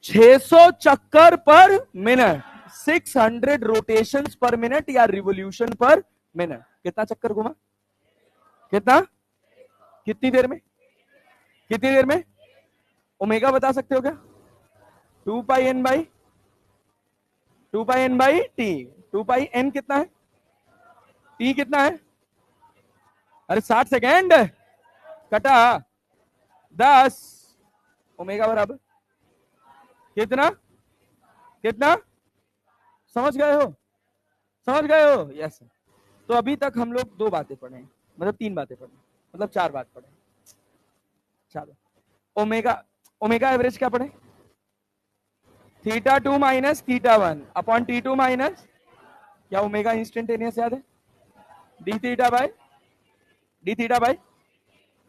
600 चक्कर पर मिनट, 600 रोटेशंस पर मिनट या रिवोल्यूशन पर मिनट। कितना चक्कर घुमा? कितना? कितनी देर में? कितनी देर में? ओमेगा बता सकते हो क्या? 2 पाई टी। 2 पाई एन कितना है? टी कितना है? अरे 60 सेकेंड कटा 10, ओमेगा बराबर कितना? कितना? समझ गए हो? समझ गए हो? यस। तो अभी तक हम लोग 2 बातें पढ़े, मतलब 3 बातें पढ़े, मतलब 4 बात पढ़े। चलो, ओमेगा, ओमेगा एवरेज क्या पढ़े? Theta 2 minus theta 1 upon T2 minus, क्या ओमेगा इंस्टेंटेनियस याद है? D theta by, D theta by,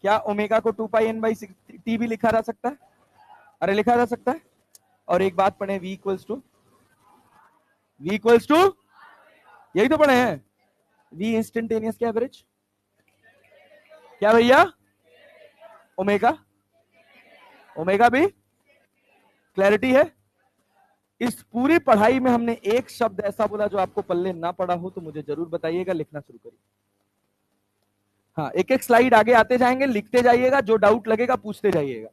क्या ओमेगा को 2 पाई एन बाई टी भी लिखा जा सकता है? अरे लिखा जा सकता है। और एक बात पढ़े, v equals to, v equals to, यही तो पढ़े हैं, वी इंस्टेंटेनियस क्या एवरेज, क्या भैया? ओमेगा, ओमेगा भी क्लैरिटी है। इस पूरी पढ़ाई में हमने एक शब्द ऐसा बोला जो आपको पल्ले ना पड़ा हो तो मुझे जरूर बताइएगा, लिखना शुरू करिए। हाँ, एक एक स्लाइड आगे आते जाएंगे, लिखते जाइएगा, जो डाउट लगेगा पूछते जाइएगा।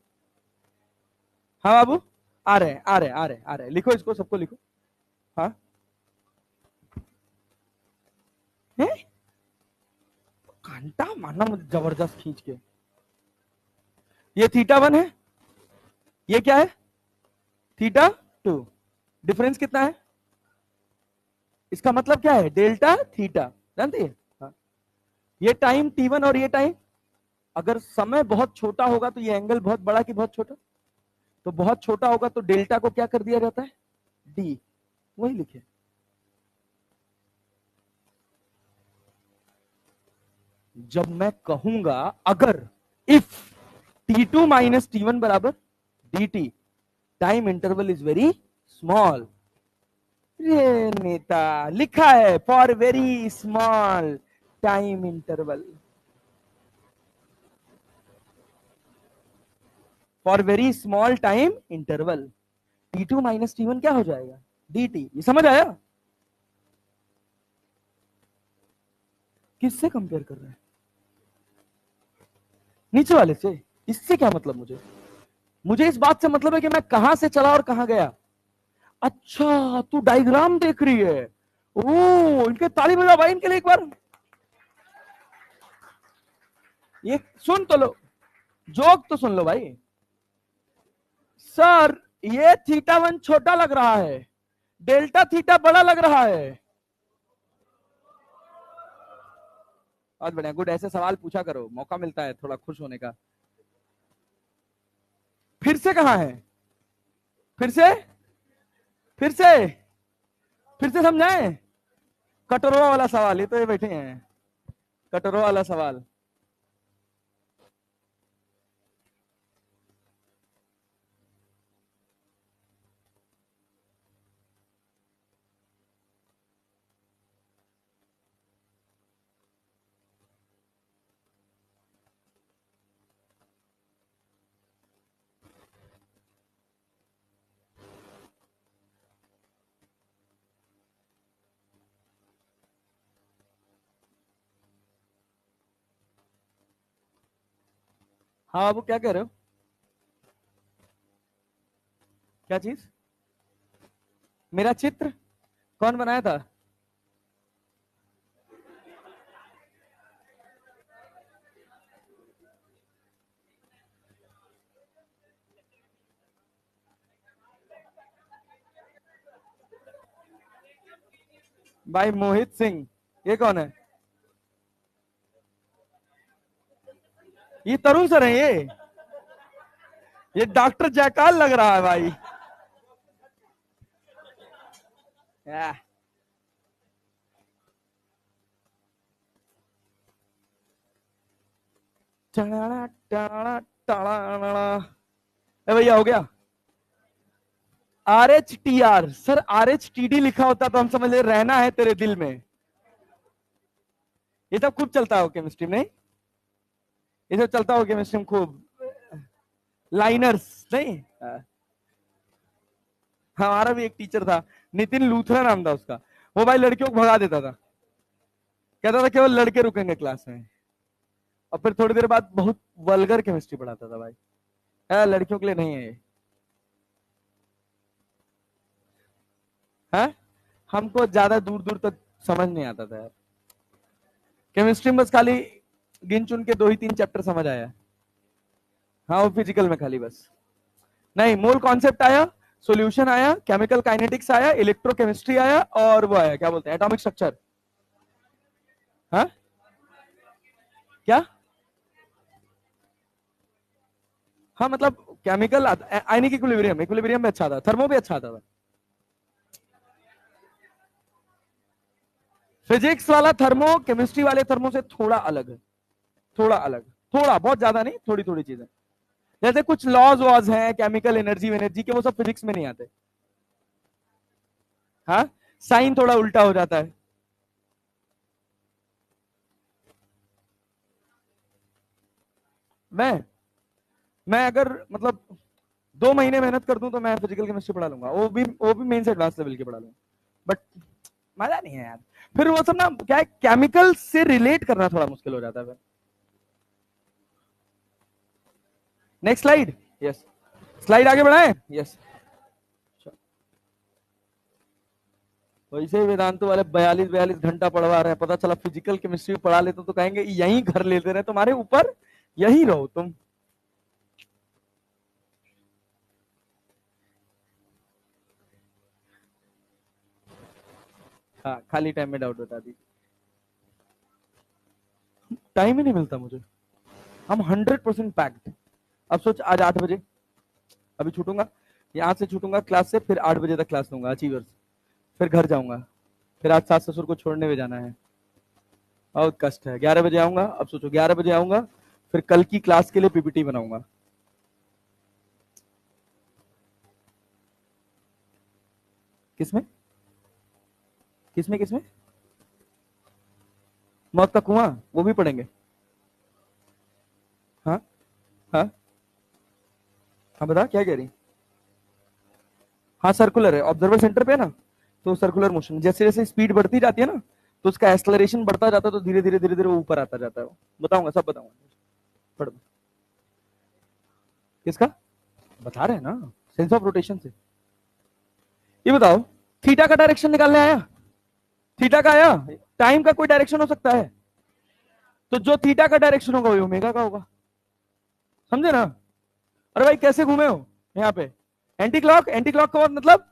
हाँ बाबू, आ रहे हैं आ रहे हैं आ रहे हैं आ रहे हैं, लिखो इसको, सबको लिखो। हाँ घंटा मारना मुझे जबरदस्त खींच के। ये थीटा 1 है, ये क्या है? थीटा 2। डिफरेंस कितना है? इसका मतलब क्या है? डेल्टा थीटा, जानते हैं? हाँ। ये टाइम T1 और ये टाइम, अगर समय बहुत छोटा होगा तो ये एंगल बहुत बड़ा कि बहुत छोटा? तो बहुत छोटा होगा तो डेल्टा को क्या कर दिया जाता है? डी, वही लिखे। जब मैं कहूंगा अगर इफ T2 माइनस T1 बराबर dt, time interval is very small, रे नेता लिखा है for very small time interval, for very small time interval T2 minus T1 क्या हो जाएगा? dt। ये समझ आया? किससे कंपेयर कर रहे हैं? नीचे वाले से। इससे क्या मतलब? मुझे इस बात से मतलब है कि मैं कहां से चला और कहां गया। अच्छा, तू डायग्राम देख रही है? ओ, इनके ताली बजा भाई इनके लिए एक बार। ये सुन तो लो, जोक तो सुन लो भाई। सर ये थीटा 1 छोटा लग रहा है, डेल्टा थीटा बड़ा लग रहा है। बहुत बढ़िया, गुड। ऐसे सवाल पूछा करो, मौका मिलता है थोड़ा खुश होने का। फिर से कहां है? फिर से, फिर से, फिर से समझाएं? कटोरवा वाला सवाल, ये तो ये बैठे हैं, कटोरवा वाला सवाल। हाँ बाबू, क्या कह रहे हो? क्या चीज? मेरा चित्र कौन बनाया था? भाई मोहित सिंह। ये कौन है? ये तरुण सर है ये? ये डॉक्टर जयकाल लग रहा है भाई। भैया हो गया। RHTR सर, RHTD लिखा होता तो हम समझ ले रहना है तेरे दिल में। ये सब खूब चलता हो केमिस्ट्री में, ये सब चलता हो केमिस्ट्री में खूब। लाइनर्स नहीं, हमारा भी एक टीचर था, नितिन लूथरा नाम था उसका। वो भाई लड़कियों को भगा देता था, कहता था केवल लड़के रुकेंगे क्लास में। और फिर थोड़ी देर बाद बहुत वल्गर केमिस्ट्री पढ़ाता था भाई, लड़कियों के लिए नहीं है ये। है हमको ज्यादा दूर दूर तक समझ नहीं आता था यार केमिस्ट्री में, बस खाली गिन चुन के 2 ही 3 चैप्टर समझ आया। हाँ वो फिजिकल में खाली बस। नहीं, मोल कॉन्सेप्ट आया, सॉल्यूशन आया, केमिकल काइनेटिक्स आया, इलेक्ट्रोकेमिस्ट्री आया, और वो आया क्या बोलते हैं एटॉमिक स्ट्रक्चर। हाँ क्या, हाँ मतलब केमिकल आयनिक इक्विलिब्रियम, इक्विलिब्रियम भी अच्छा था, थर्मो भी अच्छा था। फिजिक्स वाला थर्मो केमिस्ट्री वाले थर्मो से थोड़ा अलग है, थोड़ा अलग, थोड़ा, बहुत ज्यादा नहीं, थोड़ी थोड़ी चीजें। जैसे कुछ लॉज वॉज हैं केमिकल एनर्जी एनर्जी के, वो सब फिजिक्स में नहीं आते। हाँ साइन थोड़ा उल्टा हो जाता है। मैं मैं अगर मतलब 2 महीने मेहनत कर दूं तो मैं फिजिकल केमिस्ट्री पढ़ा लूंगा, वो भी मेन से एडवांस लेवल की पढ़ा लूंगा। बट मजा नहीं है यार, फिर वो सब ना क्या है, केमिकल से रिलेट करना थोड़ा मुश्किल हो जाता है। नेक्स्ट स्लाइड, यस, स्लाइड आगे बढ़ाएं, यस। वैसे ही वेदांत वाले 42 घंटा पढ़वा रहे हैं, पता चला फिजिकल केमिस्ट्री पढ़ा लेते तो कहेंगे यहीं घर लेते रहे तुम्हारे ऊपर, यही रहो तुम। हाँ खाली टाइम में डाउट बता दी, टाइम ही नहीं मिलता मुझे, हम 100% पैक्ड। अब सोच आज 8 बजे अभी छूटूंगा, यहाँ से छूटूंगा क्लास से, फिर 8 बजे तक क्लास लूंगा अचीवर्स, फिर घर जाऊंगा, फिर आज सास ससुर को छोड़ने भी जाना है, बहुत कष्ट है। 11 बजे आऊंगा, अब सोचो 11 बजे आऊंगा, फिर कल की क्लास के लिए पीपीटी बनाऊंगा। किसमें किसमें किसमें, मौत का कुआं, वो भी पढ़ेंगे। हाँ हाँ हाँ बता क्या कह रही। हाँ सर्कुलर है, ऑब्जर्वर सेंटर पे ना, तो सर्कुलर मोशन, जैसे जैसे स्पीड बढ़ती जाती है ना, तो उसका एक्सलरेशन बढ़ता जाता है, तो धीरे धीरे धीरे धीरे वो ऊपर आता जाता है। बताऊंगा, सब बताऊंगा, पढ़। किसका बता रहे हैं ना, सेंस ऑफ रोटेशन से। ये बताओ, थीटा का डायरेक्शन निकालने आया, थीटा का आया, टाइम का कोई डायरेक्शन हो सकता है, तो जो थीटा का डायरेक्शन होगा वो ओमेगा का होगा, समझे ना। अरे भाई कैसे घूमे हो यहाँ पे, एंटी क्लॉक, एंटी क्लॉक का मतलब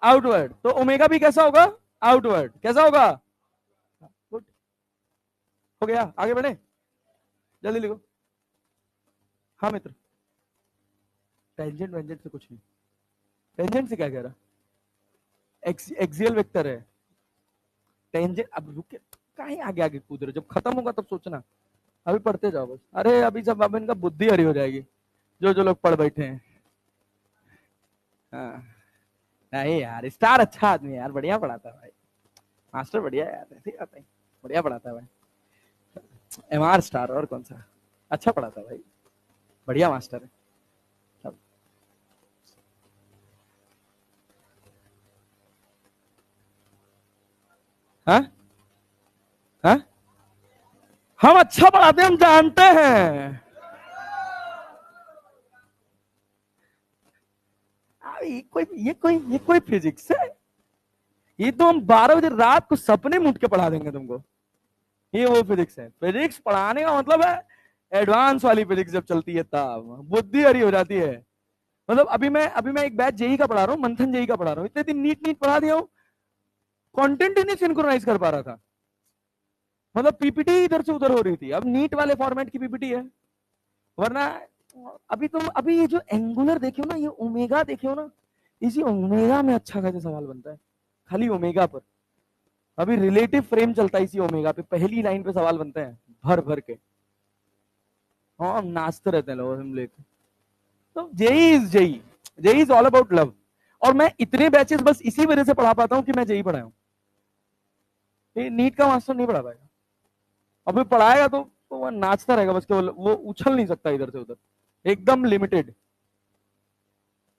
आउटवर्ड, तो ओमेगा भी कैसा होगा, आउटवर्ड, कैसा होगा। गुड, हो गया, आगे बढ़े, जल्दी लिखो। हाँ मित्र, टेंजेंट वेंजेंट से कुछ नहीं, टेंजेंट से क्या कह रहा, एक्सियल वेक्टर है, टेंजेंट। अब रुके, कहीं आगे आगे कूद रहे, जब खत्म होगा तब सोचना, अभी पढ़ते जाओ बस। अरे अभी सब अब इनका बुद्धि हरी हो जाएगी, जो जो लोग पढ़ बैठे हैं। हाँ नहीं यार, स्टार अच्छा आदमी है यार, बढ़िया पढ़ाता है भाई, मास्टर बढ़िया है यार, ऐसे ही आता है, बढ़िया पढ़ाता है भाई। MR स्टार, और कौन सा, अच्छा पढ़ाता है भाई, बढ़िया मास्टर है सब। हाँ हाँ, हम अच्छा पढ़ाते हैं, हम जानते हैं। ये कोई फिजिक्स है, ये तो हम 12 बजे रात को सपने में उठ के पढ़ा देंगे तुमको। ये वो फिजिक्स है, फिजिक्स पढ़ाने का मतलब है एडवांस वाली फिजिक्स, जब चलती है तब बुद्धि हरी हो जाती है। मतलब अभी मैं एक बैच जेई का पढ़ा रहा हूँ, मंथन जेई का पढ़ा रहा हूँ, इतने दिन नीट नीट पढ़ा दिया हूँ, कंटेंट ही नहीं सिंक्रोनाइज कर पा रहा था। मतलब पीपीटी इधर से उधर हो रही थी, अब नीट वाले फॉर्मेट की पीपीटी है, वरना अभी तुम अभी ये जो एंगुलर देखे हो ना, ये ओमेगा देखे हो ना, इसी ओमेगा में अच्छा खासा सवाल बनता है, खाली ओमेगा पर। अभी रिलेटिव फ्रेम चलता है इसी ओमेगा पे, पहली लाइन पे सवाल बनते हैं भर भर के। हाँ, नाचते रहते हैं लोग हम लेके। तो JE is all about love. और मैं इतने बैचेस बस इसी वजह से पढ़ा पाता हूँ कि मैं जेई पढ़ाया हूँ। ये नीट का मास्टर नहीं पढ़ा पाएगा। अभी पढ़ाएगा तो वो नाचता रहेगा बस, केवल वो उछल नहीं सकता इधर से उधर, एकदम लिमिटेड,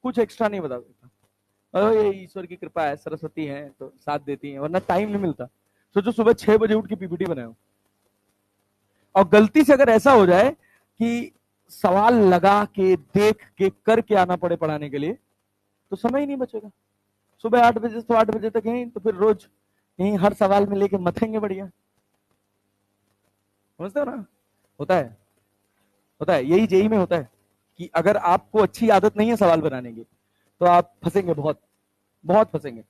कुछ एक्स्ट्रा नहीं बता सकता। ये ईश्वर की कृपा है, सरस्वती है तो साथ देती है, वरना टाइम नहीं मिलता। सोचो सुबह 6 बजे उठ के पीपीटी बनाए हो, और गलती से अगर ऐसा हो जाए कि सवाल लगा के देख के करके आना पड़े पढ़ाने के लिए, तो समय ही नहीं बचेगा। सुबह 8 बजे से 8 बजे तक यहीं, तो फिर रोज यहीं हर सवाल में लेके मथेंगे बढ़िया। समझते हो ना? होता है, होता है, यही जेई में होता है कि अगर आपको अच्छी आदत नहीं है सवाल बनाने की, तो आप फंसेंगे, बहुत बहुत फंसेंगे।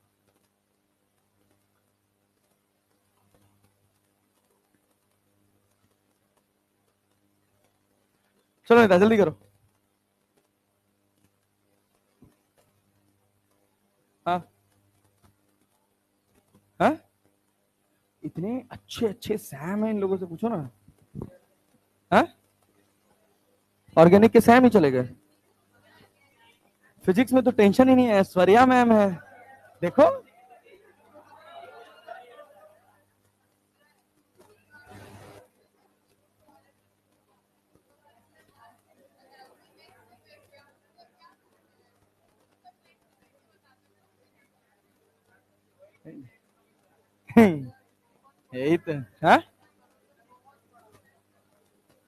चलो नेता जल्दी करो। हाँ हाँ, इतने अच्छे अच्छे सैम है, इन लोगों से पूछो ना। हाँ, ऑर्गेनिक के सैम ही चले गए। फिजिक्स में तो टेंशन ही नहीं है, ऐश्वर्या मैम है, देखो। यही तो। हाँ,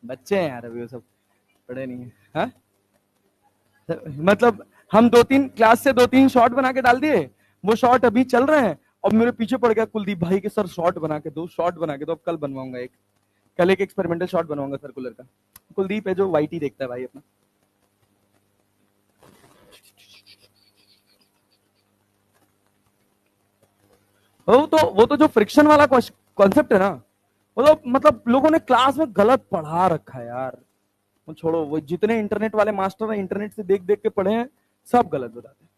बच्चे हैं यार अभी वो सब, पढ़े नहीं है। हाँ, मतलब हम 2-3 क्लास से 2-3 शॉट बना के डाल दिए, वो शॉट अभी चल रहे हैं, और मेरे पीछे पड़ गया कुलदीप भाई के, सर शॉट बना के दो, शॉट बना के दो। अब कल बनवाऊंगा एक, कल एक एक्सपेरिमेंटल शॉट बनवाऊंगा सर्कुलर का। कुलदीप है जो वाइट ही देखता है भाई अपना। वो तो जो फ्रिक्शन वाला कॉन्सेप्ट है ना, वो तो मतलब लोगों ने क्लास में गलत पढ़ा रखा है यार। वो छोड़ो, वो जितने इंटरनेट वाले मास्टर हैं, इंटरनेट से देख देख के पढ़े हैं, सब गलत बताते हैं,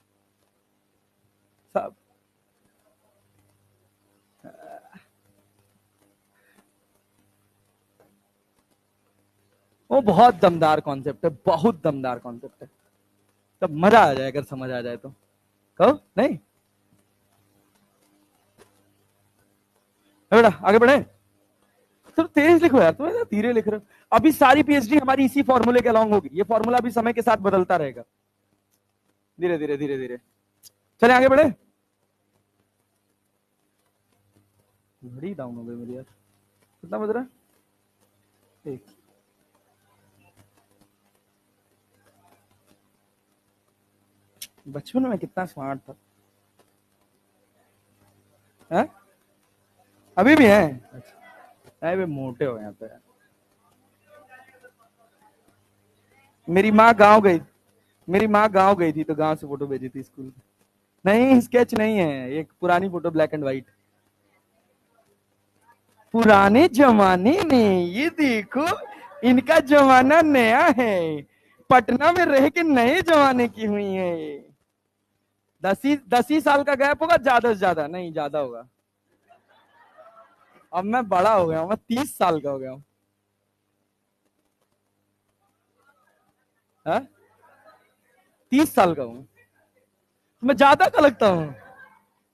सब। वो बहुत दमदार कॉन्सेप्ट है, बहुत दमदार कॉन्सेप्ट है। तब मजा आ जाए अगर समझ आ जाए तो। कहो नहीं। बेटा आगे बढ़े। तो तेज लिखो यार, तुम धीरे लिख रहे हो। अभी सारी पीएचडी हमारी इसी फॉर्मूले के अलॉन्ग होगी, ये फॉर्मूला भी समय के साथ बदलता रहेगा, धीरे धीरे धीरे धीरे। चले आगे बढ़े। घड़ी डाउन हो गई मेरी यार, कितना बज रहा है? एक। बचपन में कितना स्मार्ट था। है? अभी भी है? अरे मोटे हो यहाँ पे। मेरी माँ गांव गई, मेरी माँ गांव गई थी तो गांव से फोटो भेजी थी स्कूल। नहीं, स्केच नहीं है, एक पुरानी फोटो, ब्लैक एंड व्हाइट। पुराने जमाने में, ये देखो, इनका जमाना नया है, पटना में रह के नए जमाने की हुई है ये। 10 ही साल का गैप होगा, ज्यादा से ज्यादा नहीं, ज्यादा होगा। अब मैं बड़ा हो गया हूँ, मैं 30 साल का हो गया हूँ। हाँ? 30 साल का हूँ, मैं ज्यादा का लगता हूँ।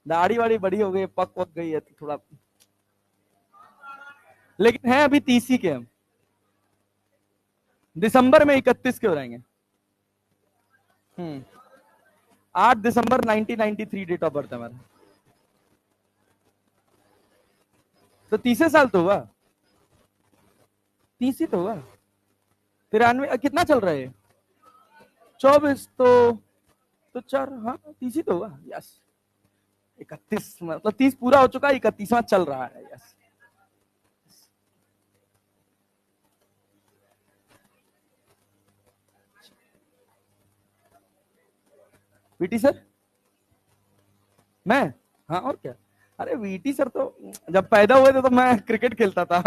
दाढ़ी वाड़ी बड़ी हो गई, पक पक गई है तो थोड़ा, लेकिन है अभी 30 ही के हम। दिसंबर में 31 के हो जाएंगे। 8 दिसंबर 1993 डेट ऑफ बर्थ है हमारा। तो 30 साल तो हुआ, 30 ही तो हुआ। 93 कितना चल रहा है? 24 तो 4, हाँ 30 ही तो हुआ, यस। 31 मतलब 30 पूरा हो चुका है, 31वां चल रहा है, यस। VT sir? मैं? हाँ और क्या। अरे वीटी सर तो जब पैदा हुए थे तो मैं क्रिकेट खेलता था।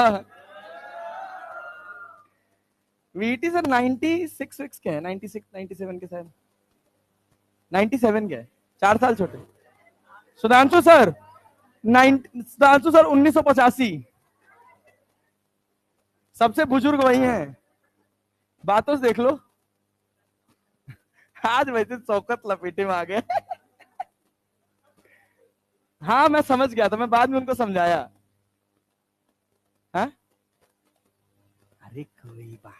वीटी सर 96 के हैं, 96 97 के शायद, 97 के हैं, 4 साल छोटे। सुधांशु सर सुधांशु सर 1985, सबसे बुजुर्ग वही हैं, बातों से देख लो। आज वैसे शौकत लपेटे में आ गए। हाँ मैं समझ गया था, मैं बाद में उनको समझाया। हाँ? अरे कोई बात,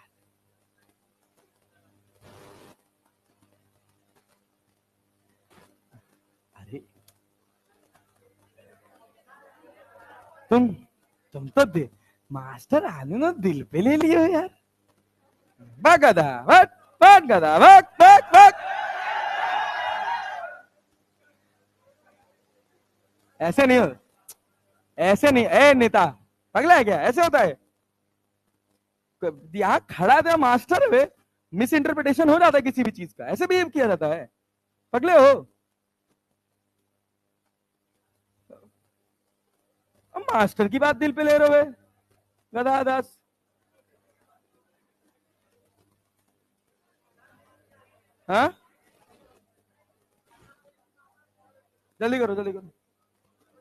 अरे तुम तो मास्टर आने ना दिल पे ले लिए हो यार। भाग गधा, भाग भाग गधा, भाग भाग भाग। ऐसे नहीं हो, ऐसे नहीं, ए नेता पगला है क्या? ऐसे होता है? यहाँ खड़ा था मास्टर वे, मिस इंटरप्रिटेशन हो जाता है किसी भी चीज का, ऐसे बिहेव किया जाता है, पगले हो। अब मास्टर की बात दिल पे ले रहे हो गधा दास। हाँ जल्दी करो जल्दी करो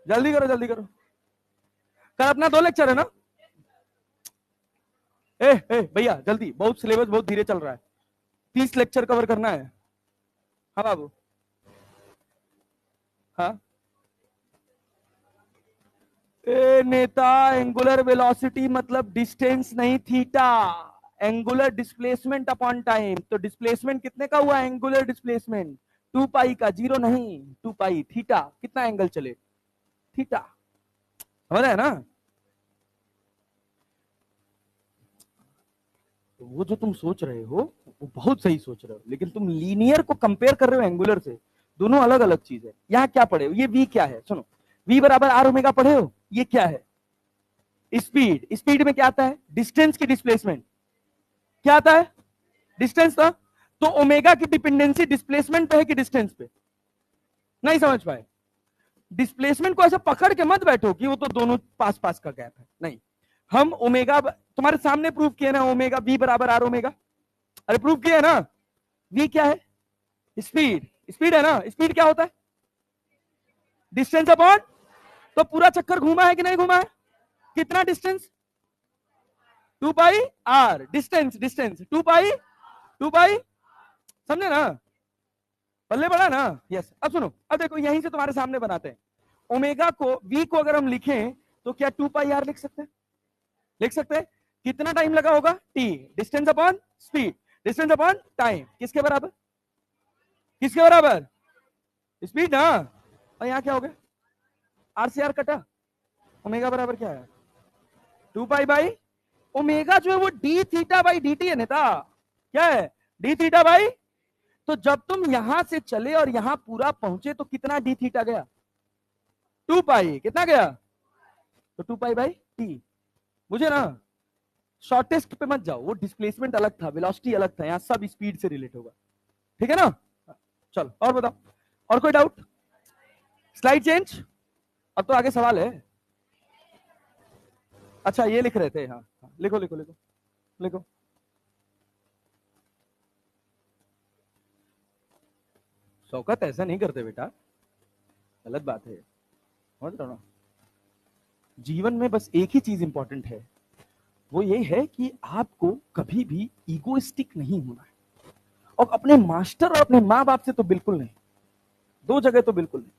जल्दी करो जल्दी करो, कल अपना 2 लेक्चर है ना। ए भैया जल्दी, बहुत सिलेबस बहुत धीरे चल रहा है, 30 लेक्चर कवर करना है। हाँ बाबू। हाँ ए नेता, एंगुलर वेलोसिटी मतलब डिस्टेंस नहीं theta, angular displacement upon time. तो डिस्प्लेसमेंट कितने का हुआ? एंगुलर डिस्प्लेसमेंट 2 पाई का, 0 नहीं 2 पाई थीटा, कितना एंगल चले? थीटा, समझ रहे हैं ना? तो वो जो तुम सोच रहे हो वो बहुत सही सोच रहे हो, लेकिन तुम लीनियर को कंपेयर कर रहे हो एंगुलर से, दोनों अलग अलग चीज है। यहाँ क्या पढ़े हो? ये v क्या है? सुनो, v बराबर आर ओमेगा पढ़े हो? ये क्या है? स्पीड। स्पीड में क्या आता है? डिस्टेंस की डिस्प्लेसमेंट। क्या आता है? डिस्टेंस था। तो ओमेगा की डिपेंडेंसी डिस्प्लेसमेंट पे है कि डिस्टेंस पे? नहीं समझ पाए? डिस्प्लेसमेंट को ऐसे पकड़ के मत बैठो कि वो तो दोनों पास पास का गैप है, नहीं। हम ओमेगा तुम्हारे सामने प्रूव किए ना, ओमेगा v बराबर आर ओमेगा, अरे प्रूव किया ना। v क्या है? स्पीड। स्पीड है ना, स्पीड क्या होता है? डिस्टेंस अपॉन, तो पूरा चक्कर घूमा है कि नहीं घूमा है? कितना distance? 2 pi R, distance distance 2 pi, 2 pi, समझे ना? पल्ले बड़ा ना? यस। अब सुनो, अब देखो यहीं से तुम्हारे सामने बनाते हैं। ओमेगा को, v को अगर हम लिखें तो क्या 2 पाई आर लिख सकते हैं? लिख सकते हैं। कितना टाइम लगा होगा? t, distance upon speed, distance upon time, किसके बराबर? किसके बराबर? स्पीड ना। और यहाँ क्या हो गया? आर से आर कटा, ओमेगा बराबर क्या है? 2 पाई बाई, ओमेगा जो है वो D theta by D T है नेता। क्या है? D theta by. तो जब तुम यहां से चले और यहां पूरा पहुंचे तो कितना डी थीटा गया? 2 पाई। कितना गया? तो 2 पाई बाई टी। मुझे ना शॉर्टेस्ट पे मत जाओ, वो डिस्प्लेसमेंट अलग था, वेलोसिटी अलग था, यहां सब स्पीड से रिलेट होगा, ठीक है ना? चलो और बताओ, और कोई डाउट? Slide change. अब तो आगे सवाल है। अच्छा ये लिख रहे थे, हाँ हाँ, लिखो लिखो लिखो लिखो। शौकत ऐसा नहीं करते बेटा, गलत बात है, समझ रहे हो ना? जीवन में बस एक ही चीज इंपॉर्टेंट है, वो ये है कि आपको कभी भी ईगोइस्टिक नहीं होना है, और अपने मास्टर और अपने माँ बाप से तो बिल्कुल नहीं, 2 जगह तो बिल्कुल नहीं।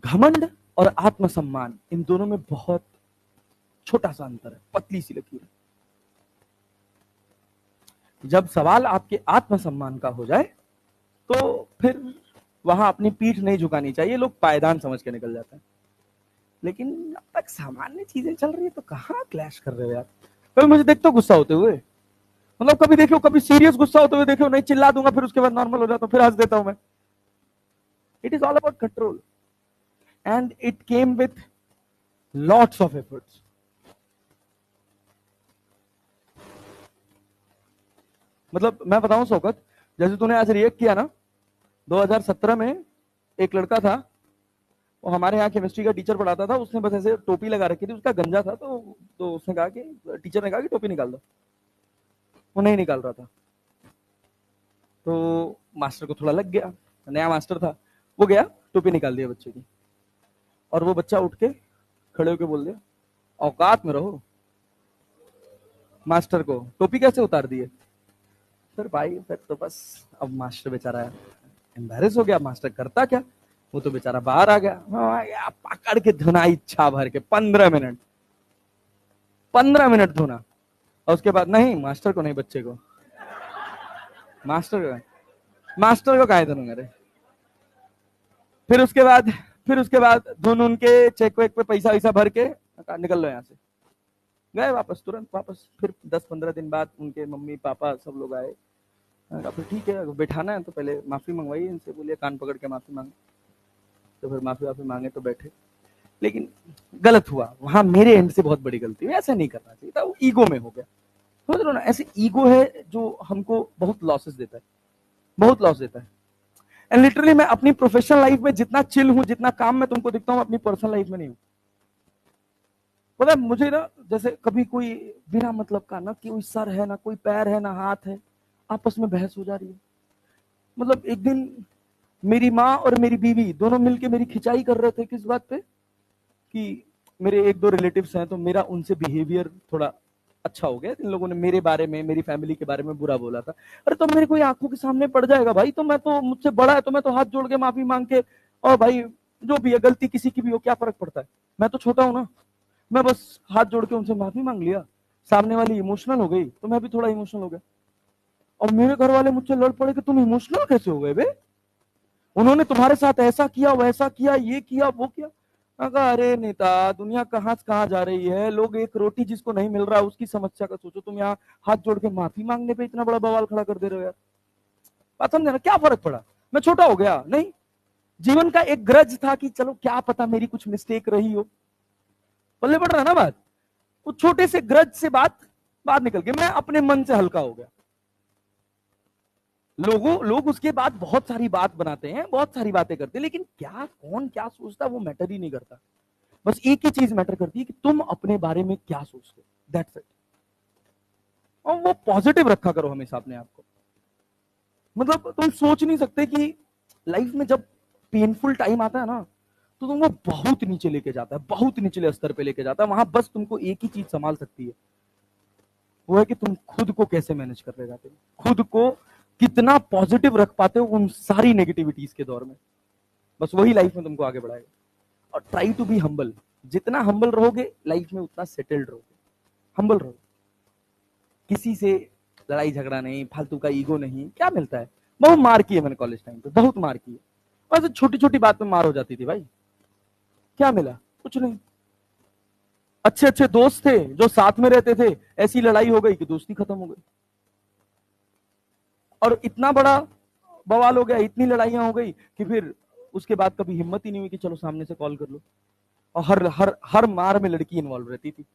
घमंड और आत्मसम्मान, इन दोनों में बहुत छोटा सा अंतर है, पतली सी लकीर है। जब सवाल आपके आत्मसम्मान का हो जाए तो फिर वहां अपनी पीठ नहीं झुकानी चाहिए, लोग पायदान समझ के निकल जाते हैं। लेकिन अब तक सामान्य चीजें चल रही है तो कहाँ क्लैश कर रहे हो यार? कभी मुझे देखते हो गुस्सा होते हुए? मतलब कभी देखो, कभी सीरियस गुस्सा होते हुए देखो? नहीं, चिल्ला दूंगा फिर उसके बाद नॉर्मल हो जाता हूँ, फिर हंस देता हूं मैं। It is all about control and it came with lots of efforts. मतलब मैं बताऊं शौकत, जैसे तूने आज रिएक्ट किया ना, 2017 में एक लड़का था, वो हमारे यहाँ केमिस्ट्री का टीचर पढ़ाता था, उसने बस ऐसे टोपी लगा रखी थी, उसका गंजा था, तो उसने कहा कि टीचर ने कहा कि टोपी निकाल दो। वो नहीं निकाल रहा था। तो मास्टर को थोड़ा लग गया, नया मास्टर था, वो गया टोपी निकाल दिया बच्चे की, और वो बच्चा उठ के खड़े होके बोल दिया, औकात में रहो। मास्टर को टोपी कैसे उतार दिए? फिर भाई फिर तो बस अब मास्टर बेचारा एम्बैरेस हो गया। मास्टर करता क्या, वो तो बेचारा बाहर आ गया। पकड़ के धुना इच्छा भर के 15 मिनट, 15 मिनट धुना। और उसके बाद नहीं, मास्टर को नहीं, बच्चे को। मास्टर को काहे धुनूंगा रे। फिर उसके बाद धुन उनके चेक वेक पे पैसा वैसा भर के निकल लो यहाँ से। गए वापस, तुरंत वापस। फिर 10-15 दिन बाद उनके मम्मी पापा सब लोग आए। फिर ठीक है, बैठाना है तो पहले माफी मंगवाइए इनसे, बोलिए कान पकड़ के माफी मांगे। तो फिर माफी मांगे तो बैठे। लेकिन गलत हुआ वहां, मेरे एंड से बहुत बड़ी गलती हुई। ऐसा नहीं करना चाहिए था, वो ईगो में हो गया। समझ लो ना, ऐसे ईगो है जो हमको बहुत लॉसेस देता है, बहुत लॉस देता है। एंड लिटरली मैं अपनी प्रोफेशनल लाइफ में जितना चिल हूं, जितना काम में तुमको दिखता हूं, अपनी पर्सनल लाइफ में नहीं हूं। पता है मुझे ना, जैसे कभी कोई बिना मतलब का, ना कोई सर है, ना कोई पैर है, ना हाथ है, आपस में बहस हो जा रही है। मतलब एक दिन मेरी माँ और मेरी बीवी दोनों मिलके मेरी खिंचाई कर रहे थे। किस बात पे? कि मेरे एक दो रिलेटिव्स हैं, तो मेरा उनसे बिहेवियर थोड़ा अच्छा हो गया। इन लोगों ने मेरे बारे में, मेरी फैमिली के बारे में बुरा बोला था। अरे तो मेरे कोई आंखों के सामने पड़ जाएगा भाई, तो मैं तो, मुझसे बड़ा है तो मैं तो हाथ जोड़ के माफी मांग के, और भाई जो भी है गलती किसी की भी हो, क्या फर्क पड़ता है, मैं तो छोटा हूं ना। मैं बस हाथ जोड़ के उनसे माफी मांग लिया, सामने वाली इमोशनल हो गई तो मैं भी थोड़ा इमोशनल हो गया। और मेरे घर वाले मुझसे लड़ पड़े कि तुम इमोशनल कैसे हो गए बे, उन्होंने तुम्हारे साथ ऐसा किया, वैसा किया, ये किया, वो किया। मैं कहा अरे नेता, दुनिया कहां से कहां जा रही है। लोग एक रोटी जिसको नहीं मिल रहा उसकी समस्या का सोचो, तुम यहाँ हाथ जोड़ के माफी मांगने पे इतना बड़ा बवाल खड़ा कर दे रहे हो यार। बात समझे ना, क्या फर्क पड़ा, मैं छोटा हो गया नहीं। जीवन का एक ग्रज था कि चलो क्या पता मेरी कुछ मिस्टेक रही हो, पल्ले पड़ रहा ना बात। उस छोटे से ग्रज से बात बात निकल गई, मैं अपने मन से हल्का हो गया। लोग उसके बाद बहुत सारी बात बनाते हैं, बहुत सारी बातें करते हैं, लेकिन क्या कौन क्या सोचता वो मैटर ही नहीं करता। बस एक ही चीज मैटर करती है कि तुम अपने बारे में क्या सोचते हो, दैट्स इट। और वो पॉजिटिव रखा करो हमेशा अपने आप को। मतलब तुम सोच नहीं सकते कि लाइफ में जब पेनफुल टाइम आता है ना, तो तुमको बहुत नीचे लेके जाता है, बहुत निचले स्तर पे लेके जाता है। वहां बस तुमको एक ही चीज संभाल सकती है, वो है कि तुम खुद को कैसे मैनेज कर ले जाते हो, खुद को कितना पॉजिटिव रख पाते हो उन सारी नेगेटिविटीज के दौर में। बस वही लाइफ में तुमको आगे बढ़ाएगा। और ट्राई टू बी हम्बल। जितना हम्बल रहोगे लाइफ में उतना सेटल्ड रहोगे। हम्बल रहो, किसी से लड़ाई झगड़ा नहीं, फालतू का ईगो नहीं। क्या मिलता है? बहुत मार की है मैंने कॉलेज टाइम पे, बहुत मार की है। और छोटी छोटी बात में मार हो जाती थी भाई। क्या मिला? कुछ नहीं। अच्छे अच्छे दोस्त थे जो साथ में रहते थे, ऐसी लड़ाई हो गई कि दोस्ती खत्म हो गई। और इतना बड़ा बवाल हो गया, इतनी लड़ाइयां हो गई कि फिर उसके बाद कभी हिम्मत ही नहीं हुई कि चलो सामने से कॉल कर लो। और हर हर हर मार में लड़की इन्वॉल्व रहती थी।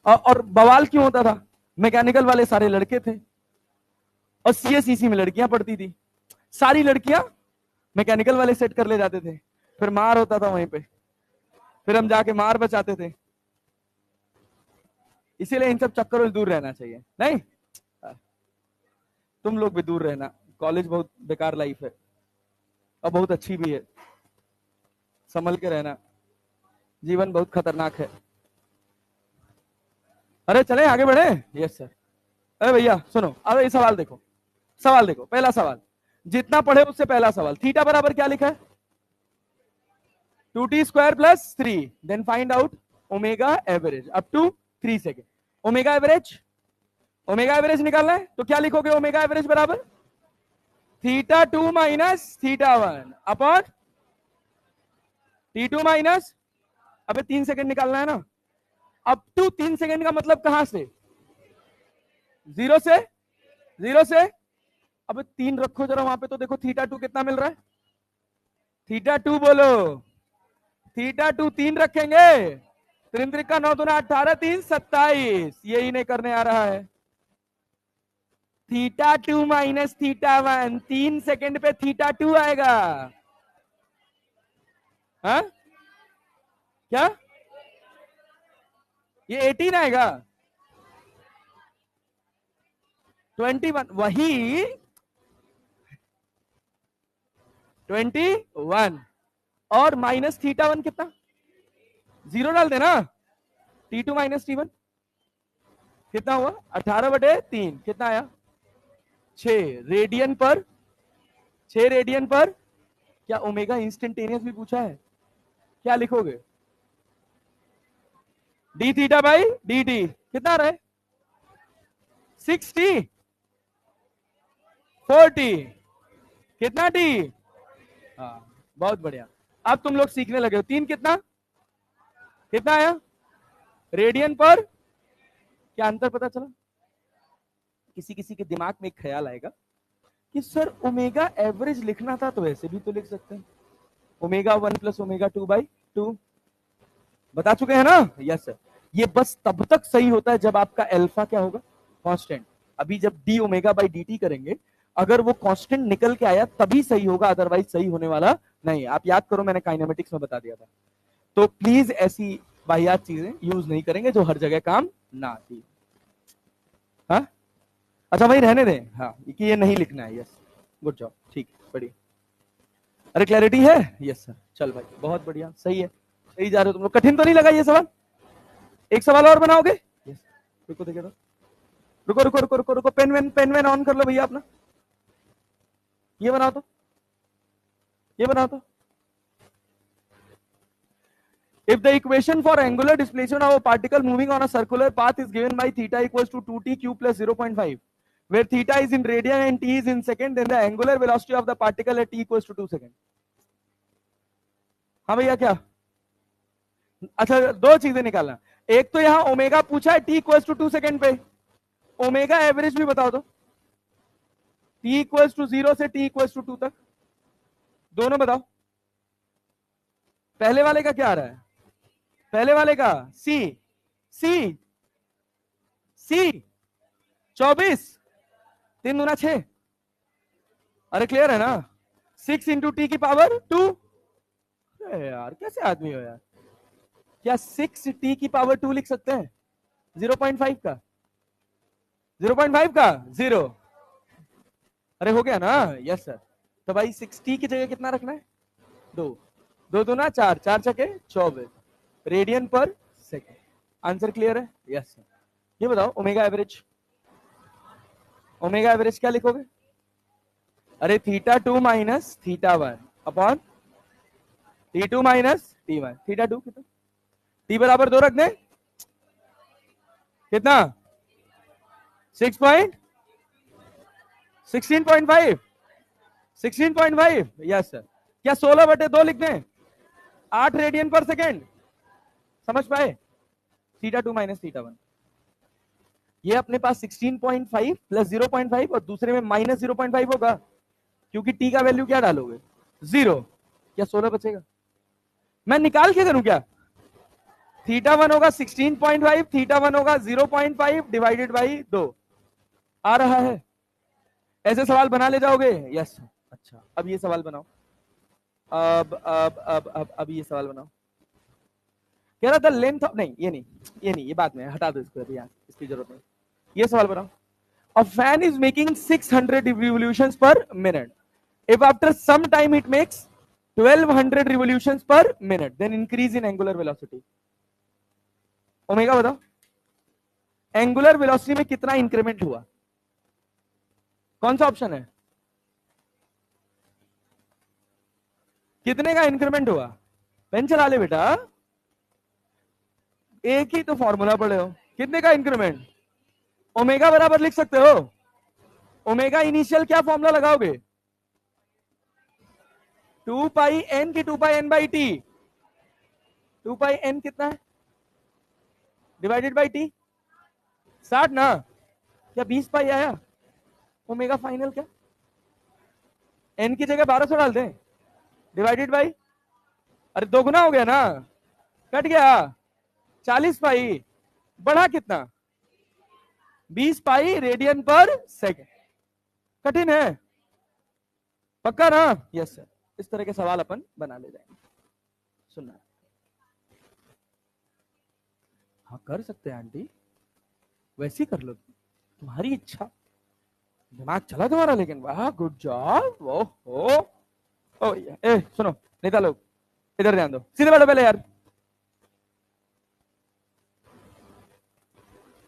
और बवाल क्यों होता था? मैकेनिकल वाले सारे लड़के थे और सीएसईसी में लड़कियां पढ़ती थी। सारी लड़कियां मैकेनिकल वाले सेट कर ले जाते थे, फिर मार होता था वहीं पे, फिर हम जाके मार बचाते थे। इसीलिए इन सब चक्करों से दूर रहना चाहिए। नहीं, तुम लोग भी दूर रहना। कॉलेज बहुत बेकार लाइफ है और बहुत अच्छी भी है, संभल के रहना। जीवन बहुत खतरनाक है। अरे चले आगे बढ़े। Yes sir. अरे भैया सुनो, अब ये सवाल देखो, सवाल देखो, पहला सवाल। जितना पढ़े उससे पहला सवाल, थीटा बराबर क्या लिखा है? 2t² + 3, then find out omega average up to 3 second. Omega average, omega average निकालना है तो क्या लिखोगे? ओमेगा एवरेज बराबर θ2 - θ1 अपॉन T2 माइनस, अबे 3 सेकेंड निकालना है ना। अप टू 3 सेकेंड का मतलब कहां से? जीरो से, जीरो से। अब 3 रखो जरा वहां पे तो देखो θ2 कितना मिल रहा है। θ2 बोलो, θ2 3 रखेंगे। 3 त्रिका 9 दूना 18, 3 27। यही नहीं करने आ रहा है। θ2 - θ1, 3 सेकेंड पे θ2 आएगा। हा? क्या ये 18 आएगा? 21 वही 21 और माइनस थीटा 1 कितना, 0 डाल देना, T2 माइनस T1 कितना हुआ 18/3 कितना आया 6 रेडियन पर, 6 रेडियन पर। क्या ओमेगा इंस्टेंटेनियस भी पूछा है, क्या लिखोगे, D theta by D T कितना रहे 60 40 कितना टी, हाँ बहुत बढ़िया। अब तुम लोग सीखने लगे हो, 3 कितना कितना आया रेडियन पर। क्या अंतर पता चला, किसी किसी के दिमाग में एक ख्याल आएगा कि सर ओमेगा एवरेज लिखना था तो ऐसे भी तो लिख सकते हैं, ओमेगा 1 प्लस ओमेगा 2/2 बता चुके हैं ना, यस सर। ये बस तब तक सही होता है जब आपका अल्फा क्या होगा कांस्टेंट। अभी जब D omega by D T करेंगे, अगर वो कांस्टेंट निकल के आया तभी सही होगा, अदरवाइज सही होने वाला नहीं। आप याद करो मैंने काइनेमेटिक्स में बता दिया था। तो प्लीज ऐसी वाहियात चीजें यूज नहीं करेंगे जो हर जगह काम ना आती। हाँ अच्छा भाई रहने दें, हाँ कि ये नहीं लिखना है, यस गुड जॉब, ठीक बढ़िया। अरे क्लैरिटी है, यस सर, चल भाई बहुत बढ़िया, सही है, सही जा रहे हो तुम लोग। कठिन तो नहीं लगा ये सवाल, एक सवाल और बनाओगे, यस रुको देखिए, रुको रुको रुको रुको रुको, पेन वेन ऑन कर लो भैया अपना, ये बनाओ तो, ये बनाओ तो। If the equation for angular displacement of a particle moving on a circular path is given by theta equals to 2t cube plus 0.5, where theta is in radian and t is in second, then the angular velocity of the particle at t equals to 2 second. हाँ भैया क्या, अच्छा दो चीजें निकालना, एक तो यहां ओमेगा पूछा है t इक्वल्स टू 2 सेकंड पे, ओमेगा एवरेज भी बताओ तो, t इक्वल्स टू 0 से t इक्वल्स टू 2 तक, दोनों बताओ। पहले वाले का क्या आ रहा है, पहले वाले का सी सी सी 24 3 दूना 6, अरे क्लियर है ना, 6 इंटू टी की पावर 2। यार कैसे आदमी हो यार, क्या 6 टी की पावर 2 लिख सकते हैं 0.5 का, 0.5 का 0, अरे हो गया ना, यस सर। तो भाई 6t की जगह कितना रखना है 2, 2 दूना 4, 4 छके 24 रेडियन पर सेकेंड। आंसर क्लियर है, यस सर। ये बताओ ओमेगा एवरेज, ओमेगा एवरेज क्या लिखोगे, अरे theta 2 minus theta 1 upon T2 minus T1, theta 2 कितना, T बराबर 2 रख दें कितना 6 16.5 16.5, यस सर। क्या 16/2 लिख दें, 8 रेडियन पर सेकेंड, समझ पाए, थीटा 2 माइनस थीटा 1। ये अपने पास 16.5 प्लस 0.5 और दूसरे में माइनस 0.5 होगा, क्योंकि टी का वैल्यू क्या डालोगे 0, क्या 16 बचेगा, मैं निकाल के करूं क्या, थीटा 1 होगा 16.5, थीटा 1 होगा 0.5 डिवाइडेड बाई 2, आ रहा है, ऐसे सवाल बना ले जाओगे, यस। अच्छा अब ये सवाल बनाओ, अब ये सवाल बनाओ, कह रहा था लेंथ ऑफ, नहीं ये नहीं, ये नहीं, ये बात में हटा दो इसको, अभी यहाँ इसकी जरूरत नहीं। ये सवाल बनाओ, a fan is making 600 revolutions per minute, if after some time it makes 1200 revolutions per minute, then increase in angular velocity। Omega बताओ, एंगुलर वेलोसिटी में कितना इंक्रीमेंट हुआ, कौन सा ऑप्शन है, कितने का इंक्रीमेंट हुआ, पेन चला ले बेटा, एक ही तो फॉर्मूला पढ़े हो, कितने का इंक्रीमेंट, ओमेगा बराबर लिख सकते हो, ओमेगा इनिशियल क्या फॉर्मूला लगाओगे 2 पाई एन की 2 pi N by T, 2 pi N कितना है डिवाइडेड बाई टी 60 ना, क्या 20 पाई आया, ओमेगा फाइनल क्या, एन की जगह 1200 डाल दें डिवाइडेड बाई, अरे दोगुना हो गया ना, कट गया 40 पाई, बढ़ा कितना 20 पाई रेडियन पर सेकेंड। कठिन है, पक्का ना, यस सर। इस तरह के सवाल अपन बना ले जाएंगे, सुनना, हाँ कर सकते हैं आंटी, वैसी कर लो तुम्हारी इच्छा, दिमाग चला तुम्हारा, लेकिन वाह गुड जॉब। ओहो ओ ए सुनो नेता लोग, इधर ध्यान दो, सीधे बैठो पहले यार।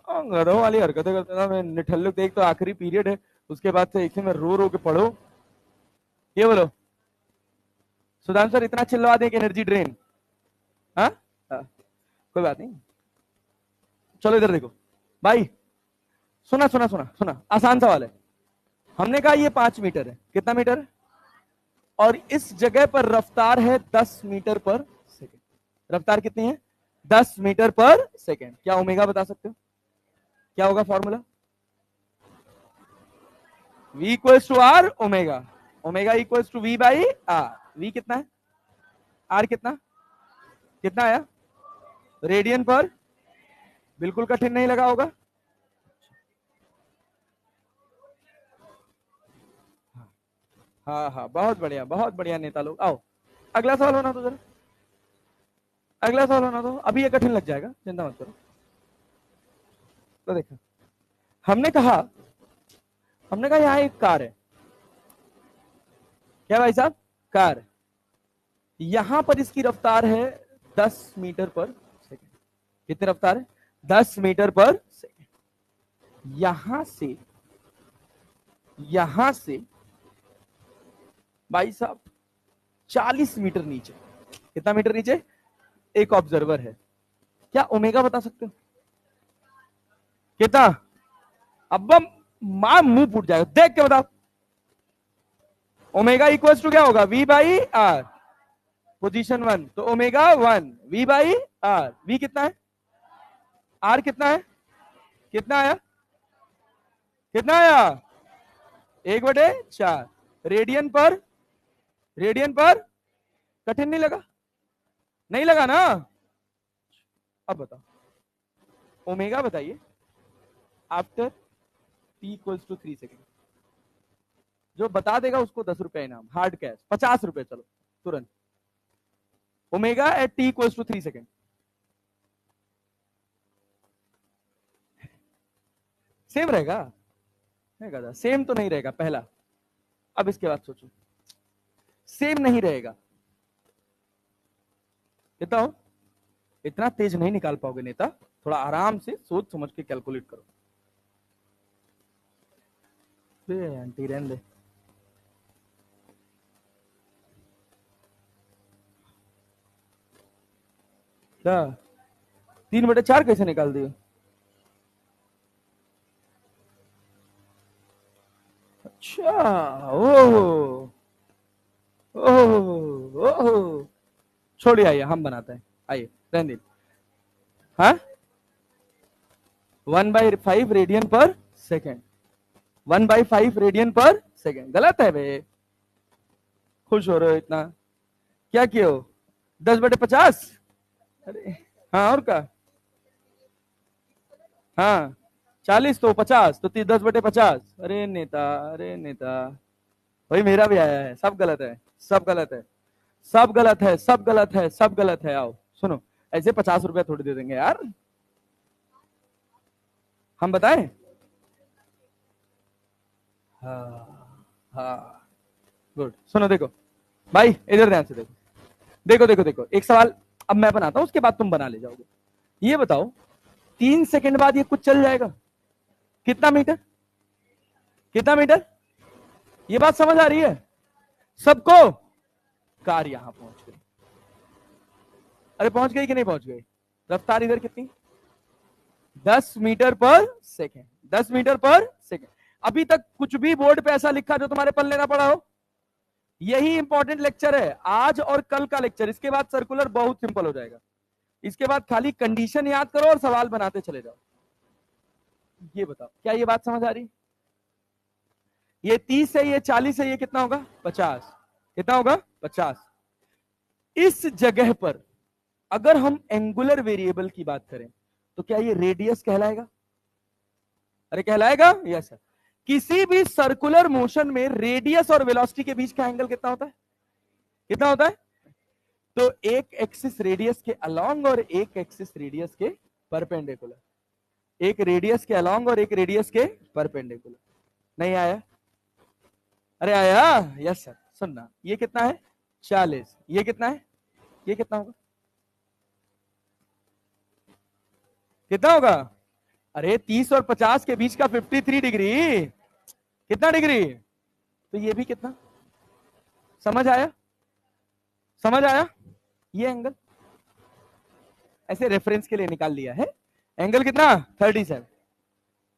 गधों वाली हरकतें करते ना, मैं निठल्लुक देख, तो आखिरी पीरियड है, उसके बाद से एक ही में रो रो के पढ़ो। ये बोलो सुधांशु सर, इतना चिल्लवा दें कि एनर्जी ड्रेन। हाँ कोई बात नहीं, चलो इधर देखो भाई, सुना सुना सुना सुना, आसान सवाल है। हमने कहा ये 5 मीटर है, कितना मीटर है? और इस जगह पर रफ्तार है 10 मीटर पर सेकेंड। रफ्तार कितनी है? 10 मीटर पर सेकेंड। क्या ओमेगा बता सकते हो? क्या होगा formula? v equals to R omega, omega equals to v by R. v कितना है? r कितना? कितना आया? रेडियन पर। बिल्कुल कठिन नहीं लगा होगा। हाँ हाँ बहुत बढ़िया नेता लोग। आओ अगला सवाल होना तो जरा, अगला सवाल होना तो, अभी ये कठिन लग जाएगा, चिंता मत करो। तो देखो हमने कहा यहां एक कार है, क्या भाई साहब? कार। यहां पर इसकी रफ्तार है 10 मीटर पर सेकेंड। कितनी रफ्तार है? 10 मीटर पर सेकेंड। यहां से भाई साहब 40 मीटर नीचे, कितना मीटर नीचे? एक ऑब्जर्वर है। क्या ओमेगा बता सकते हो? कितना? अब मां मुंह फूट जाएगा, देख के बताओ। ओमेगा इक्वल्स टू क्या होगा? v by are. पोजीशन 1 तो omega 1 v by R. v कितना है? r कितना है? कितना आया? कितना आया? 1/4 रेडियन पर। रेडियन पर। कठिन नहीं लगा? नहीं लगा ना? अब बताओ ओमेगा बताइए after t equals to 3 second. जो बता देगा उसको 10 रुपए इनाम, हार्ड कैश 50 रुपए, चलो तुरंत। Omega at t equals to 3 second. Same रहेगा? नहीं कहता सेम तो नहीं रहेगा पहला। अब इसके बाद सोचो, सेम नहीं रहेगा। कितना हो? इतना तेज नहीं निकाल पाओगे नेता, थोड़ा आराम से सोच समझ के कैलकुलेट करो। आंटी रहने दे। क्या 3/4 कैसे निकाल दिए? अच्छा ओह ओह ओह, छोड़िए, आइए हम बनाते हैं, आइए रहने दीजिए। हाँ 1/5 रेडियन पर सेकेंड। 1/5 रेडियन पर सेकेंड गलत है बे। खुश हो रहे हो इतना? क्या किए हो? 10/50। अरे हाँ और क्या? हाँ 40 तो 50 तो 10/50। अरे नेता, अरे नेता, भाई मेरा भी आया है, सब गलत है, सब गलत है, सब गलत है, सब गलत है, सब गलत है। आओ सुनो, ऐसे 50 रुपया थोड़ी दे देंगे यार, हम बताएं? हाँ हाँ गुड। सुनो देखो भाई, इधर ध्यान से देखो, देखो देखो देखो, एक सवाल अब मैं बनाता हूं, उसके बाद तुम बना ले जाओगे। ये बताओ 3 सेकंड बाद ये कुछ चल जाएगा, कितना मीटर? कितना मीटर? ये बात समझ आ रही है सबको? कार यहां पहुंच गई। अरे पहुंच गई कि नहीं पहुंच गई? रफ्तार इधर कितनी? 10 metre per second. 10 metre per second. अभी तक कुछ भी बोर्ड पे ऐसा लिखा जो तुम्हारे पल्ले ना पड़ा हो? यही इंपॉर्टेंट लेक्चर है आज और कल का लेक्चर। इसके बाद सर्कुलर बहुत सिंपल हो जाएगा। इसके बाद खाली कंडीशन याद करो और सवाल बनाते चले जाओ। ये बताओ क्या ये बात समझ आ रही? ये 30 है, ये 40 है, ये कितना होगा? 50। कितना होगा? 50। इस जगह पर अगर हम एंगुलर वेरिएबल की बात करें तो क्या ये रेडियस कहलाएगा? अरे कहलाएगा? Yes sir. किसी भी सर्कुलर मोशन में रेडियस और वेलोसिटी के बीच का एंगल कितना होता है? कितना होता है? तो एक एक्सिस रेडियस के अलोंग और एक एक्सिस रेडियस के परपेंडिकुलर। एक रेडियस के अलोंग और एक रेडियस के परपेंडिकुलर। नहीं आया? अरे आया? Yes sir. सुनना, ये कितना है? 40। ये कितना है? ये कितना होगा? कितना होगा? अरे 30 और 50 के बीच का 53 डिग्री। कितना डिग्री? तो ये भी कितना? समझ आया? समझ आया? ये एंगल ऐसे रेफरेंस के लिए निकाल लिया है। एंगल कितना? 37।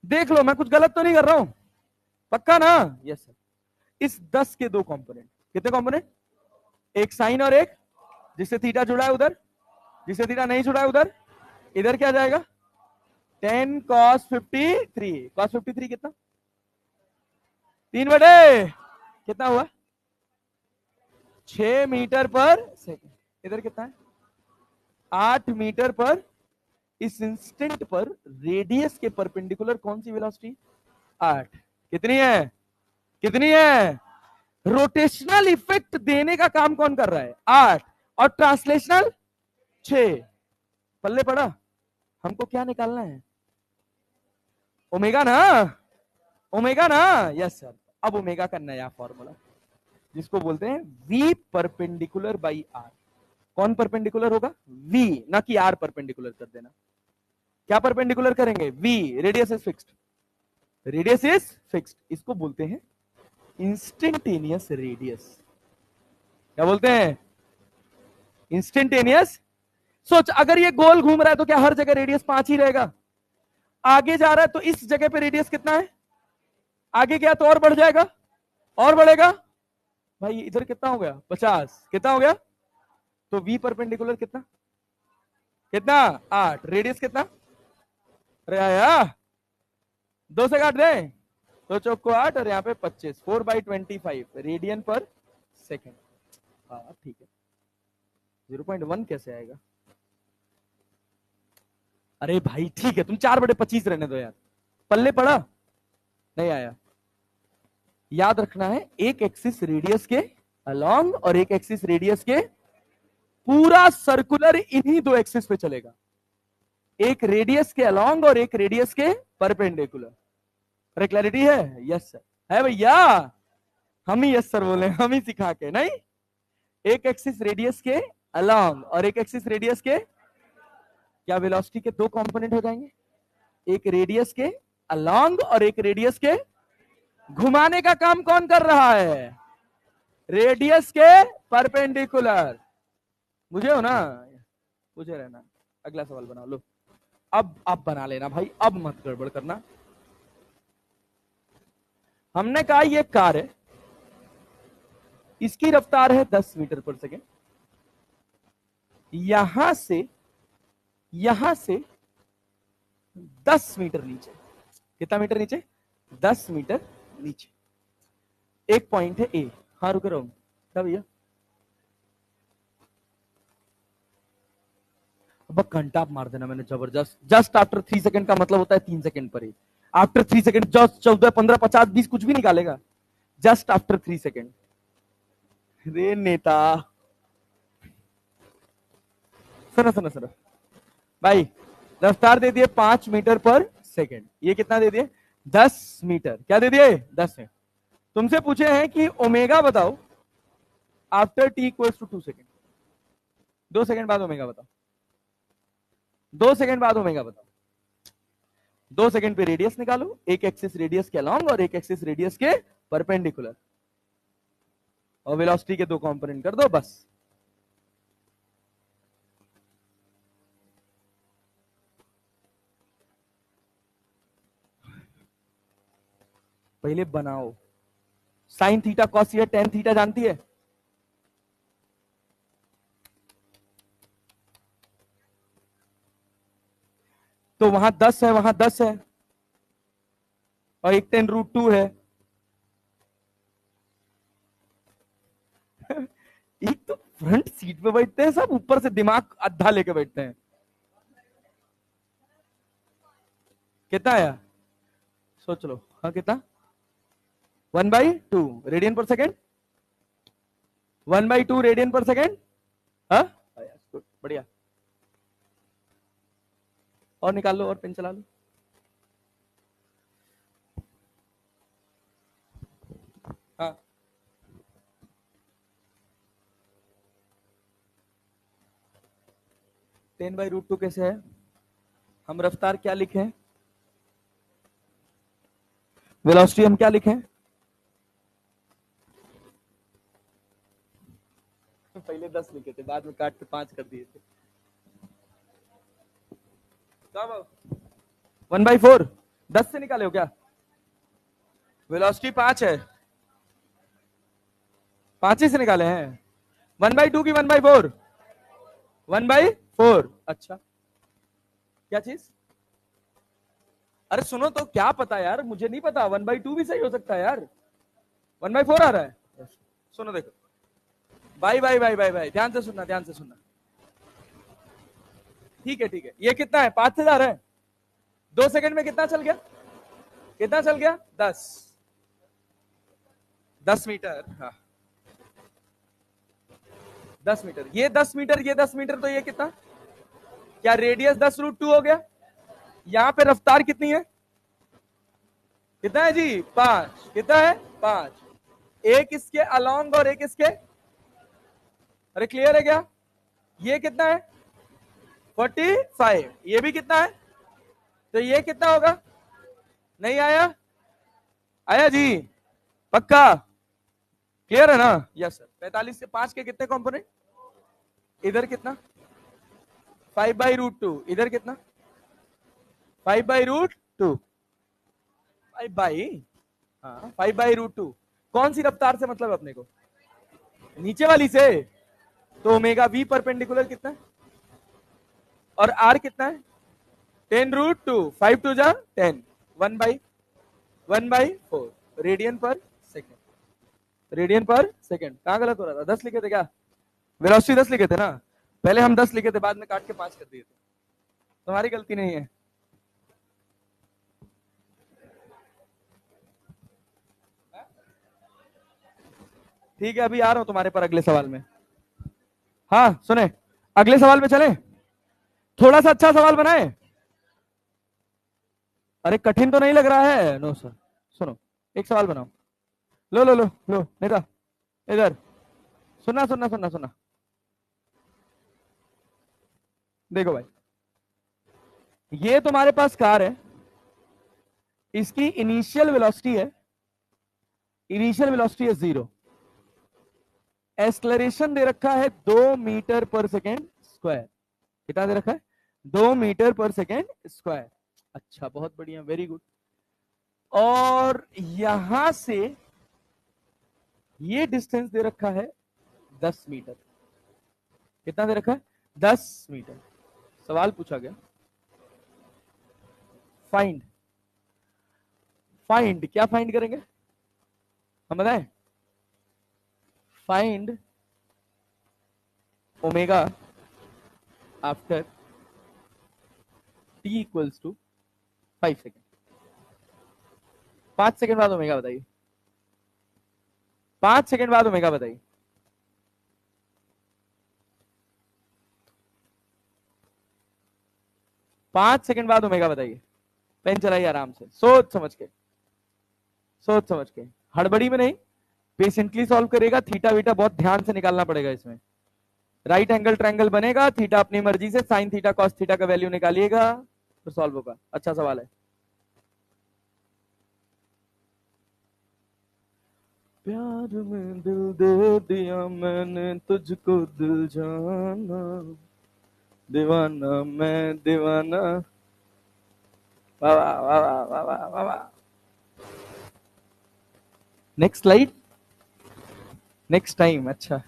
देख लो, मैं कुछ गलत तो नहीं कर रहा हूं? पक्का ना? Yes sir. इस 10 के दो कंपोनेंट, कितने कंपोनेंट? एक साइन और एक, जिससे थीटा जुड़ा है उधर, जिससे थीटा नहीं जुड़ा है उधर। इधर क्या जाएगा? 10 cos 53। cos 53 कितना? 3/, कितना हुआ? 6 मीटर पर सेकंड। इधर कितना है? 8 मीटर पर। इस इंस्टेंट पर रेडियस के परपेंडिकुलर कौन सी वेलोसिटी? 8। कितनी है? कितनी है? रोटेशनल इफेक्ट देने का काम कौन कर रहा है? 8। और ट्रांसलेशनल 6। पल्ले पड़ा? हमको क्या निकालना है? ओमेगा ना? ओमेगा ना? Yes sir. अब ओमेगा का नया फॉर्मूला, जिसको बोलते हैं v परपेंडिकुलर बाई आर। कौन परपेंडिकुलर होगा? v, ना कि r परपेंडिकुलर कर देना। क्या परपेंडिकुलर करेंगे? v। Radius is fixed. Radius is fixed, इसको बोलते हैं इंस्टेंटेनियस रेडियस। क्या बोलते हैं? इंस्टेंटेनियस। सोच, अगर ये गोल घूम रहा है तो क्या हर जगह रेडियस 5 ही रहेगा? आगे जा रहा है तो इस जगह पे रेडियस कितना है? आगे गया तो और बढ़ जाएगा, और बढ़ेगा। भाई इधर कितना हो गया? 50। कितना हो गया? तो v परपेंडिकुलर कितना? कितना? 8। रेडियस कितना? अरे आया? 2 से काट दे, तो चौक को 8 और यहाँ पे 25। 4/25 रेडियन पर सेकेंड। हाँ ठीक है। 0.1 कैसे आएगा? अरे भाई ठीक है, तुम 4/25 रहने दो यार। पल्ले पड़ा? नहीं आया? याद रखना है, एक एक्सिस रेडियस के अलोंग और एक एक्सिस रेडियस के, पूरा सर्कुलर इन्हीं दो एक्सिस पे चलेगा। एक रेडियस के अलोंग और एक रेडियस के परपेंडिकुलर। अरे क्लैरिटी है? Yes sir. है भैया? हम ही यस सर बोले, हम ही सिखा के नहीं। एक एक्सिस रेडियस के अलोंग और एक एक्सिस रेडियस के, क्या वेलोसिटी के दो कंपोनेंट हो जाएंगे? एक रेडियस के अलोंग और एक रेडियस के। घुमाने का काम कौन कर रहा है? रेडियस के परपेंडिकुलर। मुझे हो ना? मुझे रहना। अगला सवाल बना लो। अब बना लेना भाई, अब मत गड़बड़ करना। हमने कहा ये कार है, इसकी रफ्तार है 10 मीटर पर सेकेंड। यहां से 10 मीटर नीचे। कितना मीटर नीचे? 10 मीटर नीचे एक पॉइंट है ए। हाँ रुक रहा हूं क्या भैया? अब घंटा मार देना मैंने जबरदस्त। जस्ट आफ्टर 3 सेकंड का मतलब होता है 3 सेकंड पर ही। आफ्टर 3 सेकंड जस्ट 14, 15, 50, 20 कुछ भी निकालेगा। Just after 3 second. रे नेता, सुनो सुनो सुनो भाई। रफ्तार दे दिए 5 मीटर पर सेकंड। ये कितना दे दिए? 10 मीटर। क्या दे दिए? 10 है। तुमसे पूछे हैं कि ओमेगा बताओ after T equals to 2 second. 2 second बाद ओमेगा बताओ। 2 सेकंड बाद ओमेगा बताओ। 2 सेकंड पे रेडियस निकालो, एक एक्सिस रेडियस के अलोंग और एक एक्सिस रेडियस के परपेंडिकुलर, और वेलोसिटी के दो कंपोनेंट कर दो बस। पहले बनाओ। Sine theta cos theta tan theta जानती है? तो वहां 10 है, वहां 10 है, और एक 10√2 है। एक तो फ्रंट सीट पे बैठते हैं सब, ऊपर से दिमाग अद्धा लेके बैठते हैं। कितना आया? सोच लो। हाँ कितना? 1/2 रेडियन पर सेकेंड। 1/2 रेडियन पर सेकेंड। हाँ बढ़िया। और निकाल लो और पेन चला लो। 10/√2 कैसे है? हम रफ्तार क्या लिखें? वेलोसिटी हम क्या लिखें? पहले 10 लिखे थे, बाद में काट के 5 कर दिए थे। 1/4 10 से निकाले हो क्या? वेलोसिटी 5 है, 5 ही से निकाले हैं। 1/2 की 1/4? 1/4। अच्छा, क्या चीज? अरे सुनो तो, क्या पता यार, मुझे नहीं पता। 1/2 भी सही हो सकता है यार। 1/4 आ रहा है। सुनो देखो, भाई भाई भाई भाई भाई, ध्यान से सुनना, ध्यान से सुनना। ठीक है ठीक है, ये कितना है? 5 से जा रहा है। 2 सेकंड में कितना चल गया? कितना चल गया? 10 मीटर। हाँ 10 मीटर, ये 10 मीटर, ये 10 मीटर, तो ये कितना? क्या रेडियस 10√2 हो गया? यहां पे रफ्तार कितनी है? कितना है जी? 5। कितना है? 5। एक इसके अलोंग और एक इसके, अरे क्लियर है क्या? ये कितना है? 45। ये भी कितना है? तो ये कितना होगा? नहीं आया? आया जी? पक्का? क्लियर है ना? Yes sir. 45 से 5 के कितने कंपोनेंट? इधर कितना? 5/√2। इधर कितना? 5/√2। 5/√2। कौन सी रफ्तार से मतलब अपने को? नीचे वाली से। तो ओमेगा वी परपेंडिकुलर कितना है? और आर कितना है? 10√2। 5 टू जा 10। 1/4 रेडियन पर सेकेंड। रेडियन पर सेकेंड। कहां गलत हो रहा था? 10 लिखे थे क्या? वेलोसिटी 10 लिखे थे ना? पहले हम 10 लिखे थे, बाद में काट के 5 कर दिए थे। तुम्हारी गलती नहीं है। ठीक है, अभी आ रहा हूं तुम्हारे पर अगले सवाल में। हाँ सुने, अगले सवाल पे चले। थोड़ा सा अच्छा सवाल बनाए। अरे कठिन तो नहीं लग रहा है? No sir. सुनो, एक सवाल बनाओ। लो लो लो लो, नेता इधर। सुनना सुनना सुनना सुनना, देखो भाई, ये तुम्हारे पास कार है, इसकी इनिशियल वेलोसिटी है, इनिशियल वेलोसिटी है 0। एक्सलरेशन दे रखा है 2 मीटर पर सेकेंड स्क्वायर। कितना दे रखा है? 2 मीटर पर सेकेंड स्क्वायर। अच्छा, बहुत बढ़िया, वेरी गुड। और यहां से ये डिस्टेंस दे रखा है 10 मीटर। कितना दे रखा है? 10 मीटर। सवाल पूछा गया, फाइंड। फाइंड क्या फाइंड करेंगे हम, बताएं? Find omega after t equals to 5 second. 5 second बाद ओमेगा बताइए। 5 सेकेंड बाद ओमेगा बताइए। पांच सेकंड बाद ओमेगा बताइए। पेन चलाइए आराम से, सोच समझ के, सोच समझ के, हड़बड़ी में नहीं। पेशेंटली सॉल्व करेगा। थीटा वीटा बहुत ध्यान से निकालना पड़ेगा इसमें। राइट एंगल ट्रायंगल बनेगा, थीटा अपनी मर्जी से, साइन थीटा कॉस थीटा का वैल्यू निकालिएगा, तो सॉल्व होगा। अच्छा सवाल है। प्यार में दिल दे दिया मैंने तुझको, दिल जाना दीवाना मैं दीवाना। वाह वाह वाह वाह वाह वाह वाह। Next slide, next time. अच्छा,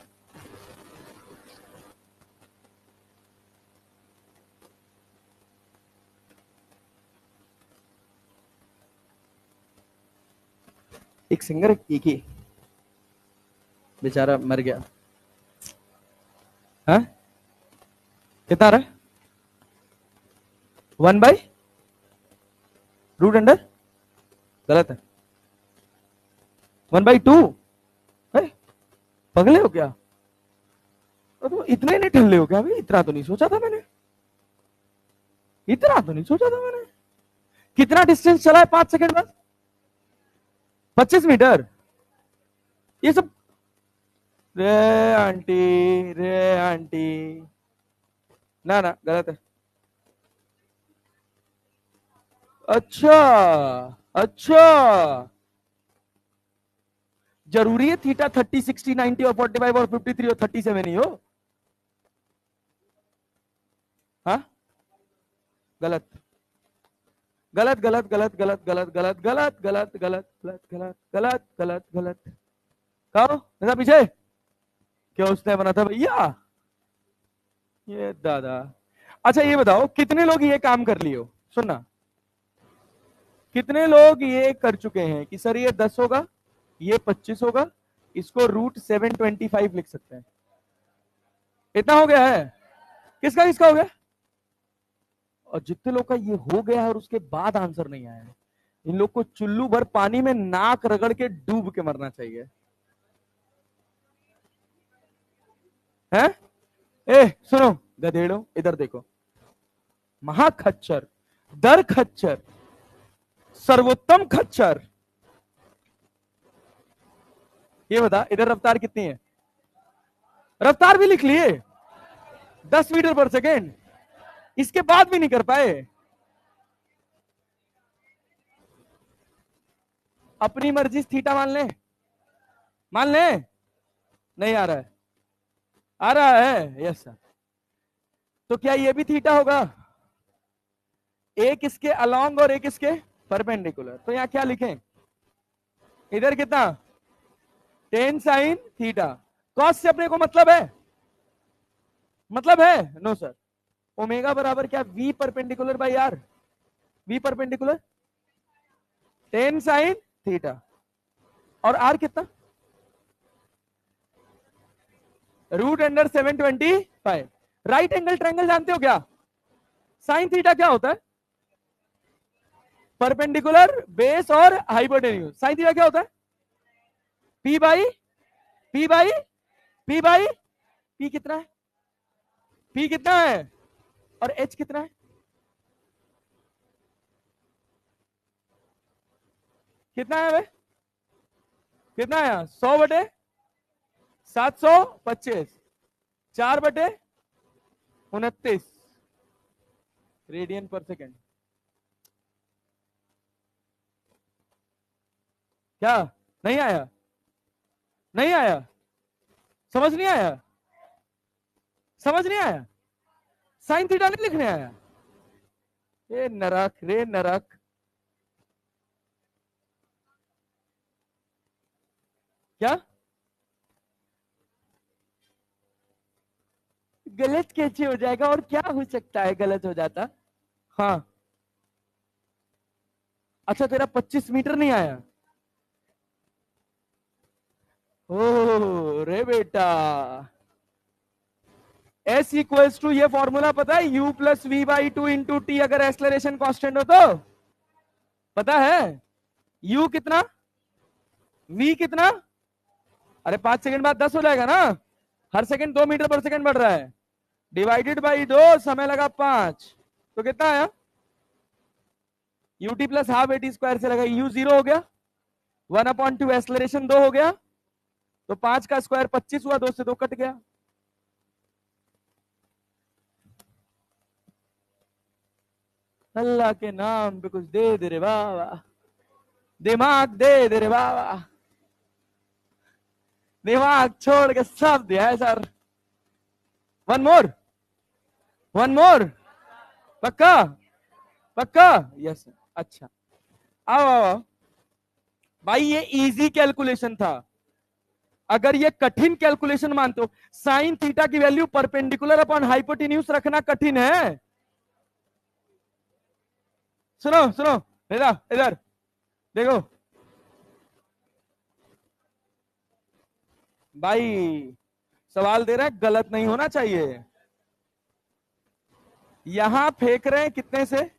एक सिंगर की बेचारा मर गया। हाँ कितना आ रहा है? 1/√अंडर, गलत है। 1/2। पगले हो क्या? तो इतने नहीं ठल्ले हो क्या भाई? इतना तो नहीं सोचा था मैंने, इतना तो नहीं सोचा था मैंने। कितना डिस्टेंस चला है 5 सेकंड बाद? 25 मीटर। ये सब रे आंटी, रे आंटी, ना ना गलत है। अच्छा अच्छा, जरूरी है थीटा 30, 60, 90 और 45 और 53 और 37 ही हो? हाँ, गलत गलत गलत गलत गलत गलत गलत गलत गलत गलत गलत गलत गलत गलत गलत। कहो ऐसा पीछे क्या उसने बना था भैया? ये दादा। अच्छा ये बताओ कितने लोग ये काम कर लिए हो? सुनना, कितने लोग ये कर चुके हैं कि सर ये 10 होगा, ये 25 होगा, इसको √725 लिख सकते हैं? इतना हो गया है? किसका किसका हो गया? और जितने लोग का ये हो गया है और उसके बाद आंसर नहीं आया है, इन लोग को चुल्लू भर पानी में नाक रगड़ के डूब के मरना चाहिए। हैं? ए सुनो गधेड़ो, इधर देखो। महाखच्चर, दर खच्चर, सर्वोत्तम खच्चर, ये बता इधर रफ्तार कितनी है? रफ्तार भी लिख लिए? 10 मीटर पर सेकेंड, इसके बाद भी नहीं कर पाए? अपनी मर्जी से थीटा मान ले, मान ले। नहीं आ रहा है? आ रहा है? Yes sir. तो क्या ये भी थीटा होगा? एक इसके अलोंग और एक इसके परपेंडिकुलर, तो यहां क्या लिखें? इधर कितना? 10 sin थीटा। कॉस से अपने को मतलब है? मतलब है? No sir. ओमेगा बराबर क्या? V perpendicular by R. V perpendicular 10 sin theta, और आर कितना? √725। राइट एंगल ट्रायंगल जानते हो क्या? साइन थीटा क्या होता है? परपेंडिकुलर बेस और हाइपोटेन्यूज। साइन थीटा क्या होता है? P by P by P by P कितना है? पी कितना है और एच कितना है? कितना है भाई? कितना है यहाँ? 100/725, 4/29 रेडियन पर सेकेंड। क्या नहीं आया? नहीं आया? समझ नहीं आया? समझ नहीं आया? साइन थीटा नहीं लिखने आया? रे नरक, रे नरक। क्या गलत कैसे हो जाएगा? और क्या हो सकता है गलत हो जाता? हाँ। अच्छा तेरा 25 मीटर नहीं आया? ओ रे बेटा, S इक्वल्स टू, ये फॉर्मूला पता है? U+v/2 × t, अगर एक्सलरेशन कांस्टेंट हो तो। पता है? U कितना, V कितना? अरे 5 सेकंड बाद 10 हो जाएगा ना? हर सेकंड 2 मीटर पर सेकंड बढ़ रहा है, डिवाइडेड बाई 2, समय लगा 5, तो कितना आया? ut+12 से लगा u 0 हो गया, 1/2 एक्सलरेशन 2 हो गया, तो 5 का स्क्वायर 25 हुआ, 2 से 2 कट गया। अल्लाह के नाम पे कुछ दे दे रे बाबा, दिमाग दे दे रे बाबा, दिमाग छोड़ के सब दिया है sir. One more, one more, पक्का? पक्का? यस। अच्छा आओ आओ आओ। भाई ये इजी कैलकुलेशन था। अगर ये कठिन कैलकुलेशन मानते हो, साइन थीटा की वैल्यू परपेंडिकुलर अपॉन हाइपोटेन्यूज रखना कठिन है? सुनो सुनो, इधर इधर देखो भाई, सवाल दे रहा है, गलत नहीं होना चाहिए। यहां फेंक रहे हैं कितने से?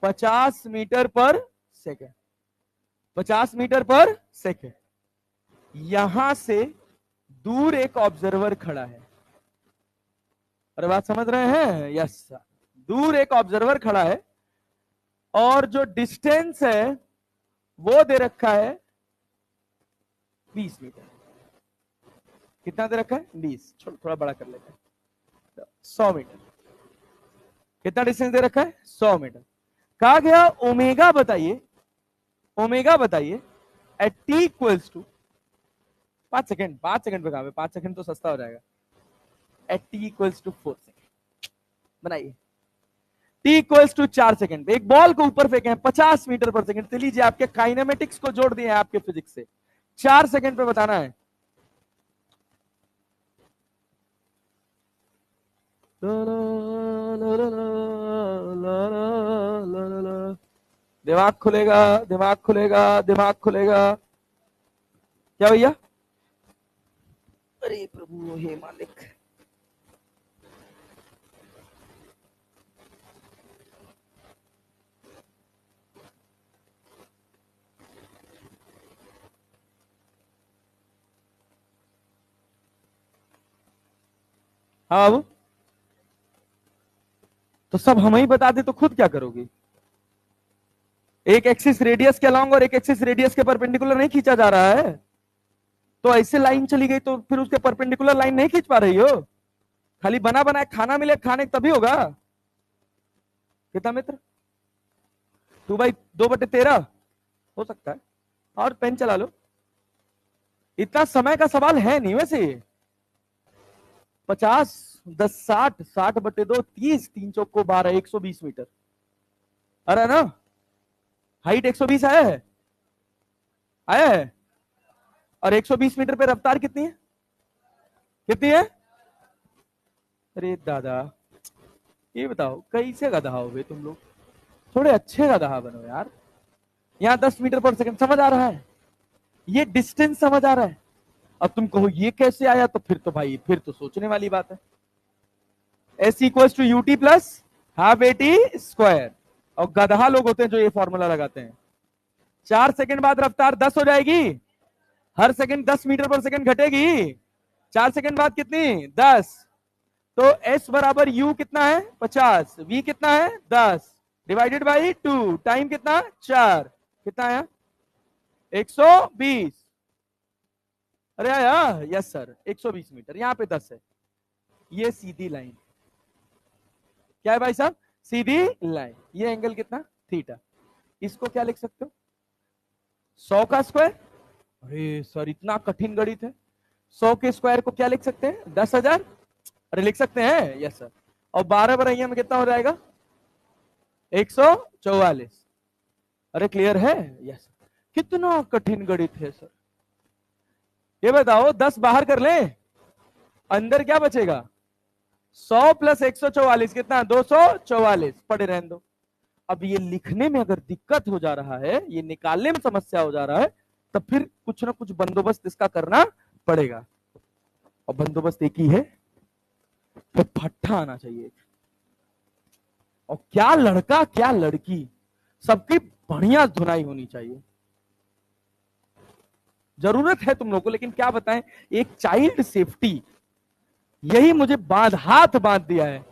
50 metre per second, 50 metre per second. यहां से दूर एक ऑब्जर्वर खड़ा है। अरे बात समझ रहे हैं? यस, दूर एक ऑब्जर्वर खड़ा है और जो डिस्टेंस है वो दे रखा है 20 मीटर। कितना दे रखा है? 20। थोड़ा बड़ा कर लेते हैं, 100 मीटर। कितना डिस्टेंस दे रखा है? 100 मीटर। कहा गया ओमेगा बताइए, ओमेगा बताइए at T equals to 5 second, 5 second पे कहा, 5 सेकेंड तो सस्ता हो जाएगा। At T equals to 4 second बनाइए। टी इक्वल्स टू 4 सेकेंड पे एक बॉल को ऊपर फेंके हैं 50 मीटर पर सेकेंड। तो लीजिए आपके काइनेमेटिक्स को जोड़ दिए हैं आपके फिजिक्स से। 4 सेकेंड पे बताना है। दिमाग खुलेगा, दिमाग खुलेगा, दिमाग खुलेगा। क्या भैया? अरे प्रभु हे मालिक। हाँ बाबू, तो सब हम ही बता दे तो खुद क्या करोगे? एक एक्सिस रेडियस के अलॉन्ग और एक एक्सिस रेडियस के परपेंडिकुलर नहीं खींचा जा रहा है, तो ऐसे लाइन चली गई तो फिर उसके परपेंडिकुलर लाइन नहीं खींच पा रही हो। खाली बना बनाया खाना मिले, खाने तभी होगा। कितना मित्र? 2/2/13 हो सकता है। और पेन चला लो। इतना समय का सवाल है नहीं वैसे। 50 10 60 60/2 30 3 चौक को 12 120 मीटर। अरे ना, हाइट 120 आया है, आया है। और 120 मीटर पे रफ्तार कितनी है? कितनी है? अरे दादा, ये बताओ कैसे गधा हो गए तुम लोग? थोड़े अच्छे गधा बनो यार। यहाँ 10 मीटर पर सेकंड समझ आ रहा है, ये डिस्टेंस समझ आ रहा है। अब तुम कहो ये कैसे आया, तो फिर तो भाई फिर तो सोचने वाली बात है। S equal to U T plus half A T square. और गधा लोग होते हैं जो ये फॉर्मूला लगाते हैं। 4 सेकंड बाद रफ्तार 10 हो जाएगी, हर सेकंड 10 मीटर पर सेकंड घटेगी। 4 सेकंड बाद कितनी? 10। तो S बराबर U कितना है? 50। V कितना है? 10 डिवाइडेड बाई 2। टाइम कितना? 4। कितना है? 120। अरे यार यस सर, 120 मीटर। यहां पे 10 है। ये सीधी लाइन क्या है भाई साहब? सीधी लाइन। ये एंगल कितना? थीटा। इसको क्या लिख सकते हो? 100 का स्क्वायर। अरे सर इतना कठिन गणित है। 100 के स्क्वायर को क्या लिख सकते हैं? 10,000। अरे लिख सकते हैं, यस सर। और 12 बराइया में कितना हो जाएगा? 144। अरे क्लियर है? यस। कितना कठिन गणित है सर। ये बताओ 10 बाहर कर ले, अंदर क्या बचेगा? 100 प्लस 144 कितना? 244। पढ़े रहने दो। अब ये लिखने में अगर दिक्कत हो जा रहा है, ये निकालने में समस्या हो जा रहा है, तब फिर कुछ ना कुछ बंदोबस्त इसका करना पड़ेगा। और बंदोबस्त एक ही है, तो फट्टा आना चाहिए। और क्या लड़का क्या लड़की, सबकी बढ़िया धुनाई होनी चाहिए। जरूरत है तुम लोगों को, लेकिन क्या बताएं, एक चाइल्ड सेफ्टी, यही मुझे हाथ बांध दिया है,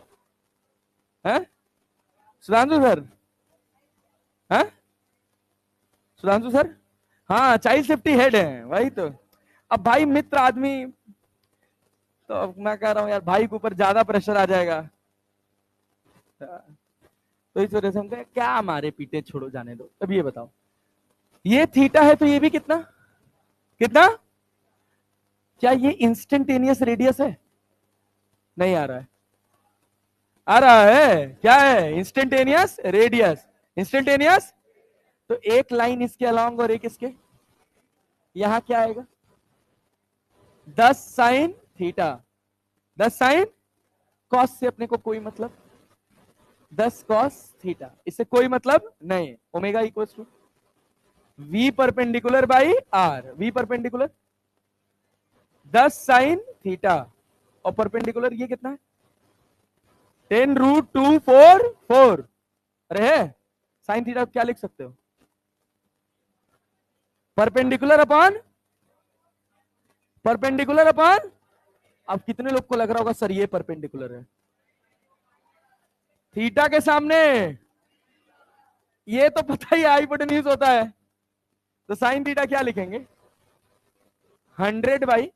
सुधांशु सर? है सुधांशु सर? हाँ चाइल्ड सेफ्टी हेड है वही तो। अब भाई मित्र आदमी, तो अब मैं कह रहा हूं यार भाई के ऊपर ज्यादा प्रेशर आ जाएगा, तो इस वजह से हम कहें क्या मारे पीटे, छोड़ो जाने दो। अब ये बताओ, ये थीटा है तो ये भी कितना कितना? क्या ये इंस्टेंटेनियस रेडियस है? नहीं आ रहा है। आ रहा है, क्या है? Instantaneous radius. इंस्टेंटेनियस, तो एक लाइन इसके अलॉन्ग और एक इसके, यहां क्या आएगा? 10 साइन थीटा। 10 साइन कॉस से अपने को कोई मतलब, 10 कॉस थीटा, इससे कोई मतलब नहीं। Omega equal to V perpendicular by R. V perpendicular 10 sine theta, और परपेंडिकुलर ये कितना है? 10√244। अरे है साइन थीटा क्या लिख सकते हो? Perpendicular upon perpendicular upon. अब कितने लोग को लग रहा होगा सर ये परपेंडिकुलर है? थीटा के सामने ये तो पता ही हाइपोटेन्यूज होता है, तो साइन थीटा क्या लिखेंगे? 100 बाई,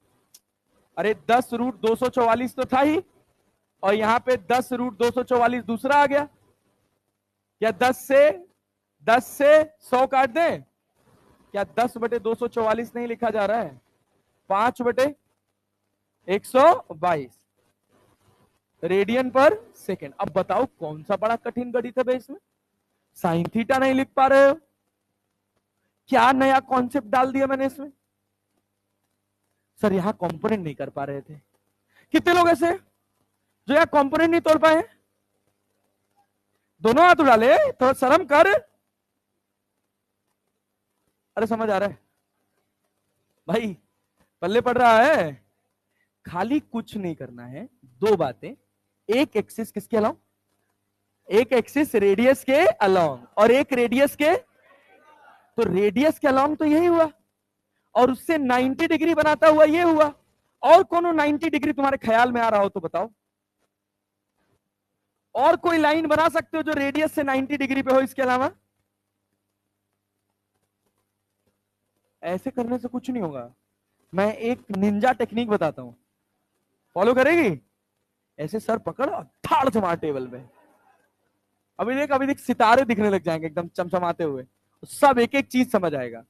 अरे 10√244 तो था ही, और यहां पे 10 रूट 244 दूसरा आ गया। क्या 10 से 100 काट दें? क्या 10/244 नहीं लिखा जा रहा है? 5/122 रेडियन पर सेकेंड। अब बताओ कौन सा बड़ा कठिन गणित है बे इसमें? साइन थीटा नहीं लिख पा रहे हो? क्या नया कॉन्सेप्ट डाल दिया मैंने इसमें? सर यहां कंपोनेंट नहीं कर पा रहे थे। कितने लोग ऐसे जो यहां कंपोनेंट नहीं तोड़ पाए? दोनों हाथ उड़ा ले, थोड़ा शर्म कर। अरे समझ आ रहा है भाई? पल्ले पड़ रहा है? खाली कुछ नहीं करना है, दो बातें। एक एक्सिस किसके अलाउंग? एक एक्सिस रेडियस के अलाउंग और एक रेडियस के, तो रेडियस के अलाउंग तो यही हुआ और उससे 90 डिग्री बनाता हुआ ये हुआ। और कोनो 90 डिग्री तुम्हारे ख्याल में आ रहा हो तो बताओ। और कोई लाइन बना सकते हो जो रेडियस से 90 डिग्री पे हो इसके अलावा? ऐसे करने से कुछ नहीं होगा। मैं एक निंजा टेक्निक बताता हूं, फॉलो करेगी? ऐसे सर पकड़ और ठाड़ से मार टेबल पे। अभी देख सितारे दिखने लग जाएंगे एकदम चमचमाते हुए। सब एक एक चीज समझ आएगा।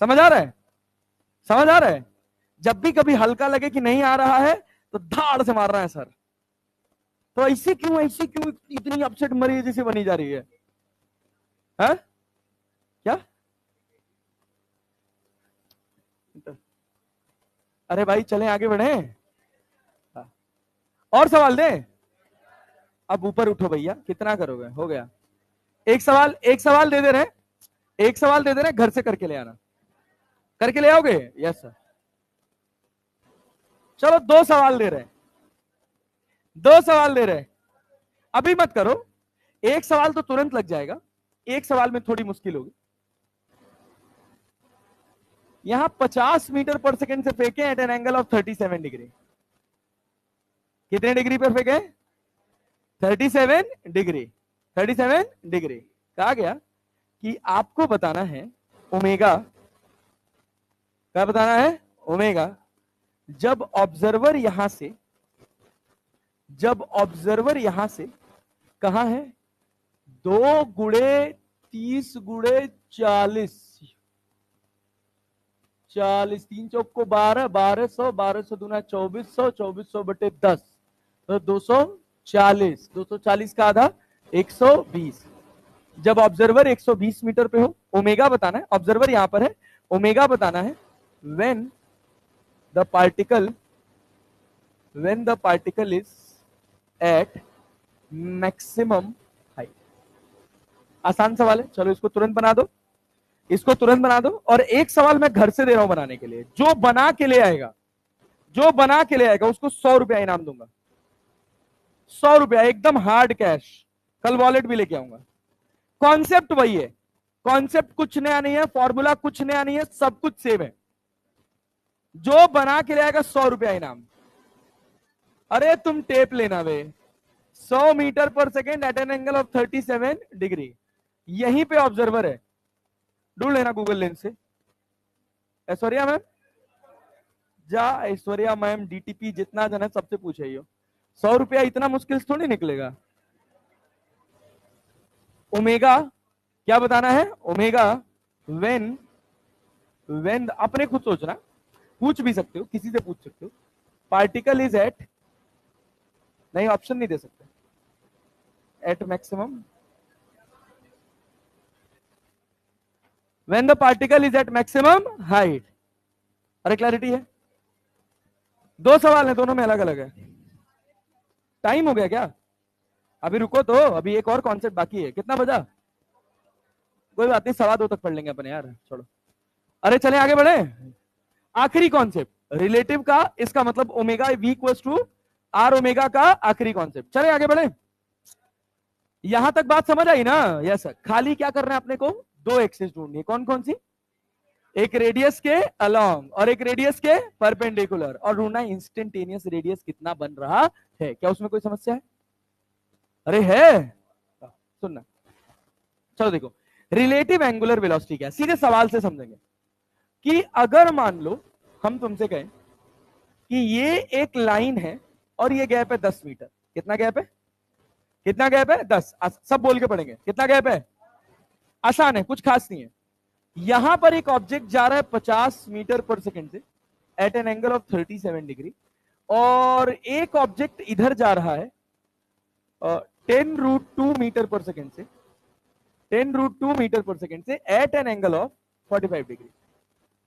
समझ आ रहा है? समझ आ रहा है? जब भी कभी हल्का लगे कि नहीं आ रहा है तो धाड़ से मार रहा है सर। तो ऐसे क्यों इतनी अपसेट मरीज जैसे बनी जा रही है? हा? क्या? अरे भाई चलें आगे बढ़े। और सवाल दे। अब ऊपर उठो भैया, कितना करोगे? हो गया। एक सवाल दे दे रहे, एक सवाल दे दे रहे, घर से करके ले आना। करके ले आओगे? Yes sir. चलो 2 सवाल दे रहे, 2 सवाल दे रहे। अभी मत करो, एक सवाल तो तुरंत लग जाएगा, एक सवाल में थोड़ी मुश्किल होगी। यहां 50 मीटर पर सेकेंड से फेंके at an angle of 37 degree. कितने डिग्री पर फेंके? 37 डिग्री। 37 डिग्री। कहा गया कि आपको बताना है ओमेगा। क्या बताना है? ओमेगा। जब ऑब्जर्वर यहां से कहां है? 2 × 30 × 40 40 3 चौक को 12 1200 1200 दूना 2400 2400/10 तो 240 240 का आधा 120। जब ऑब्जर्वर 120 मीटर पे हो, ओमेगा बताना है। ऑब्जर्वर यहां पर है, ओमेगा बताना है when the particle is at maximum height. आसान सवाल है, चलो इसको तुरंत बना दो, इसको तुरंत बना दो। और एक सवाल मैं घर से दे रहा हूं बनाने के लिए। जो बना के ले आएगा उसको 100 रुपया इनाम दूंगा। 100 रुपया एकदम हार्ड कैश। कल वॉलेट भी लेके आऊंगा। कॉन्सेप्ट वही है, कॉन्सेप्ट कुछ नया नहीं है, फॉर्मूला कुछ नया नहीं है, सब कुछ सेम है। जो बना के ले आएगा 100 रुपया इनाम। अरे तुम टेप लेना वे। 100 metre per second at an angle of 37 degree, यहीं पे ऑब्जर्वर है। ढूंढ लेना गूगल लेंस से। ऐश्वर्या मैम, जा ऐश्वर्या मैम डीटीपी जितना जन है सबसे पूछे। 100 रुपया इतना मुश्किल से थोड़ी निकलेगा। ओमेगा क्या बताना है? ओमेगा व्हेन अपने खुद सोचना, पूछ भी सकते हो, किसी से पूछ सकते हो। पार्टिकल इज एट, नहीं ऑप्शन नहीं दे सकते, at maximum, when the particle is at maximum height. अरे क्लैरिटी है? 2 सवाल है, दोनों में अलग अलग है। टाइम हो गया क्या? अभी रुको तो, अभी एक और कॉन्सेप्ट बाकी है। कितना बजा? कोई बात नहीं, 2:15 तक पढ़ लेंगे अपन यार, छोड़ो। अरे चले आगे बढ़े। आखिरी कॉन्सेप्ट रिलेटिव का, इसका मतलब omega v equals to R omega का आखिरी कॉन्सेप्ट। चले आगे बढ़े। यहां तक बात समझ आई ना? Yes sir. खाली क्या करना है अपने को? 2 एक्सिस ढूंढनी है। कौन कौन सी? एक रेडियस के अलोंग और एक रेडियस के परपेंडिकुलर, और ढूंढना है इंस्टेंटेनियस रेडियस कितना बन रहा है। क्या उसमें कोई समस्या है? अरे है, सुनना। चलो देखो, रिलेटिव एंगुलर वेलोसिटी क्या है, सीधे सवाल से समझेंगे। कि अगर मान लो हम तुमसे कहें कि ये एक लाइन है और ये गैप है 10 मीटर। कितना गैप है? कितना गैप है? 10। सब बोल के पढ़ेंगे। कितना गैप है? आसान है, कुछ खास नहीं है। यहां पर एक ऑब्जेक्ट जा रहा है 50 मीटर पर सेकेंड से at an angle of 37 degree, और एक ऑब्जेक्ट इधर जा रहा है 10√2 मीटर पर सेकेंड से 10√2 मीटर पर सेकेंड से at an angle of 45 degree,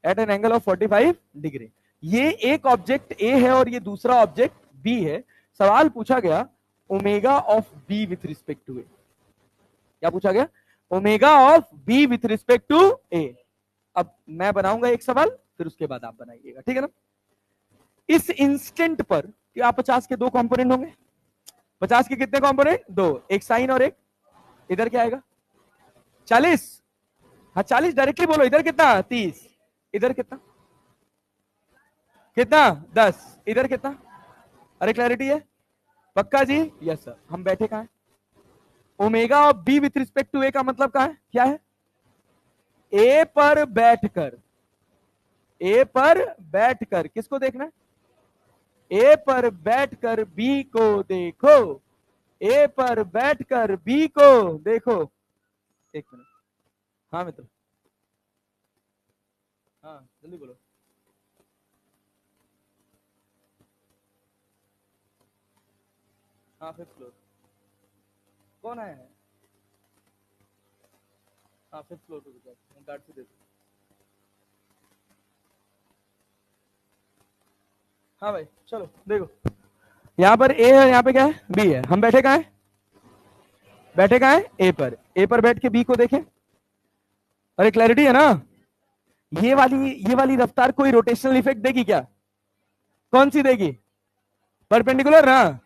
at an angle of 45 degree. ये एक ऑब्जेक्ट ए है और ये दूसरा ऑब्जेक्ट बी है। सवाल पूछा गया omega of B with respect to A. क्या पूछा गया? Omega of B with respect to A. अब मैं बनाऊंगा एक सवाल, फिर उसके बाद आप बनाइएगा, ठीक है ना? इस इंस्टेंट पर क्या 50 के दो कंपोनेंट होंगे? 50 के कितने कंपोनेंट? दो, एक साइन और एक इधर क्या आएगा? 40। हाँ 40 डायरेक्टली बोलो। इधर कितना? 30। इधर कितना? कितना? 10। इधर कितना? अरे क्लैरिटी है? पक्का जी? Yes sir. हम बैठे कहां है? Omega of B with respect to A का मतलब कहां है? क्या है? ए पर बैठकर, ए पर बैठकर किसको देखना है? ए पर बैठकर बी को देखो, ए पर बैठकर बी को देखो। एक मिनट। हाँ मित्र, हाँ जल्दी बोलो। हाँ 5th फ्लोर। कौन आया है? हाँ 5th फ्लोर पे गार्ड से दे दो। हाँ भाई चलो देखो, यहाँ पर ए है, यहाँ पे क्या है? बी है। हम बैठे कहाँ है? बैठे कहाँ है? ए पर। ए पर बैठ के बी को देखें। अरे क्लैरिटी है ना? ये वाली रफ्तार कोई रोटेशनल इफेक्ट देगी क्या? कौन सी देगी? परपेंडिकुलर ना।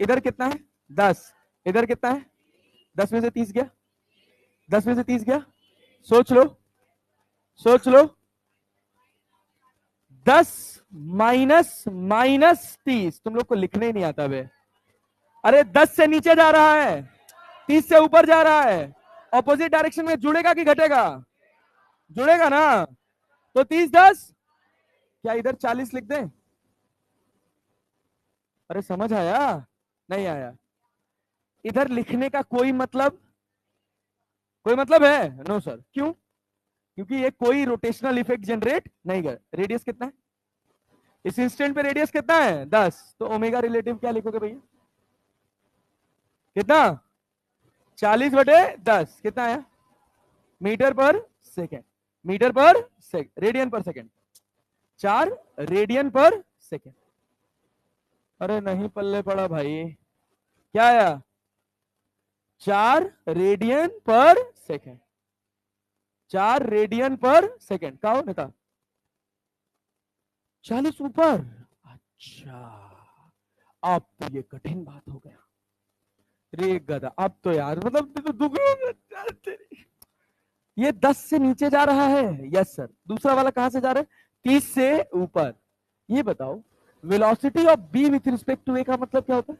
इधर कितना है? 10। इधर कितना है? 10 में से 30 गया। 10 में से 30 गया। सोच लो, सोच लो। 10 माइनस माइनस 30। तुम लोग को लिखने ही नहीं आता बे। अरे 10 से नीचे जा रहा है, 30 से ऊपर जा रहा है। ऑपोजिट डायरेक्शन में जुड़ेगा कि घटेगा? जुड़ेगा ना। तो 30 10, क्या इधर 40 लिख दें? अरे समझ आया? नहीं आया? इधर लिखने का कोई मतलब, कोई मतलब है? No sir. क्यों? क्योंकि ये कोई रोटेशनल इफेक्ट जनरेट नहीं कर। रेडियस कितना है इस इंस्टेंट पे? रेडियस कितना है? 10। तो ओमेगा रिलेटिव क्या लिखोगे भैया? कितना? 40/10। कितना आया? Metre per second. Metre per second, radian पर सेकेंड। 4 रेडियन पर सेकेंड। अरे नहीं पल्ले पड़ा भाई। क्या आया? 4 रेडियन पर सेकेंड। 4 रेडियन पर सेकेंड। कहा ने कहा 40 ऊपर। अच्छा, अब तो ये कठिन बात हो गया रे गधा। अब तो यार मतलब दुख। ये 10 से नीचे जा रहा है। Yes sir. दूसरा वाला कहां से जा रहा है? 30 से ऊपर। ये बताओ velocity of B with respect to A का मतलब क्या होता है?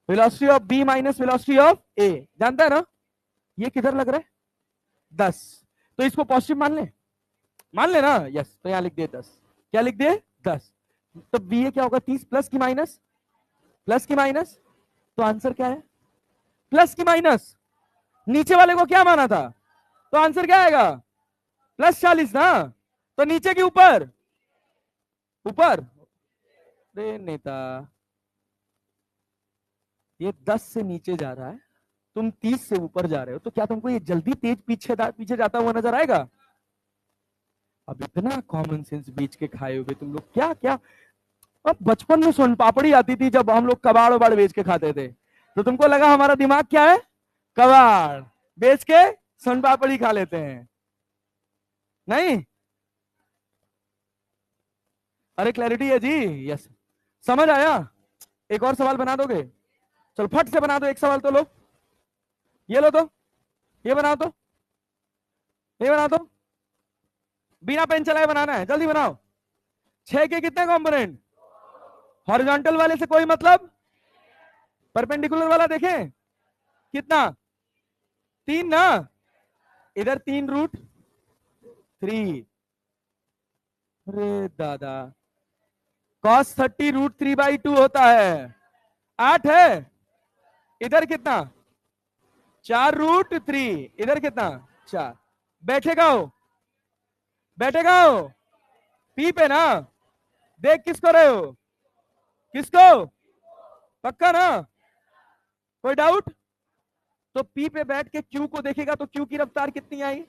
Velocity of B minus velocity of A. जानता है ना? ये किधर लग रहा है? 10। तो इसको पॉजिटिव मान ले, मान लेना। यस। तो यहां लिख दिए 10। क्या लिख दिए? 10। तो बी ए क्या होगा? 30 प्लस की माइनस, प्लस की माइनस। तो आंसर क्या है? प्लस की माइनस। नीचे वाले को क्या माना था? तो आंसर क्या आएगा? +40 ना। तो नीचे के ऊपर, ऊपर। रे नेता, ये 10 से नीचे जा रहा है, तुम 30 से ऊपर जा रहे हो, तो क्या तुमको ये जल्दी तेज पीछे जाता हुआ नजर आएगा? अब इतना कॉमन सेंस बीच के खाए हुए तुम लोग क्या क्या। अब बचपन में सोन पापड़ी आती थी जब हम लोग कबाड़ वबाड़ बेच के खाते थे, तो तुमको लगा हमारा दिमाग क्या है? कबाड़ बेच के सोन पापड़ी खा लेते हैं। नहीं? अरे क्लैरिटी है जी? यस। समझ आया? एक और सवाल बना दोगे? चलो फट से बना दो एक सवाल तो लो। ये लो तो, ये बनाओ तो, ये बनाओ तो। बिना पेन चलाए बनाना है, जल्दी बनाओ। 6 के कितने कंपोनेंट? हॉरिजॉन्टल वाले से कोई मतलब? परपेंडिकुलर वाला देखें कितना? 3 ना। इधर 3√3। अरे दादा, cos 30√3/2 होता है 8 है, इधर कितना 4√3, इधर कितना 4। बैठेगा हो, बैठेगा हो पी पे ना, देख किसको रहे हो, किसको, पक्का ना, कोई डाउट। तो पी पे बैठ के क्यू को देखेगा तो क्यू की रफ्तार कितनी आई,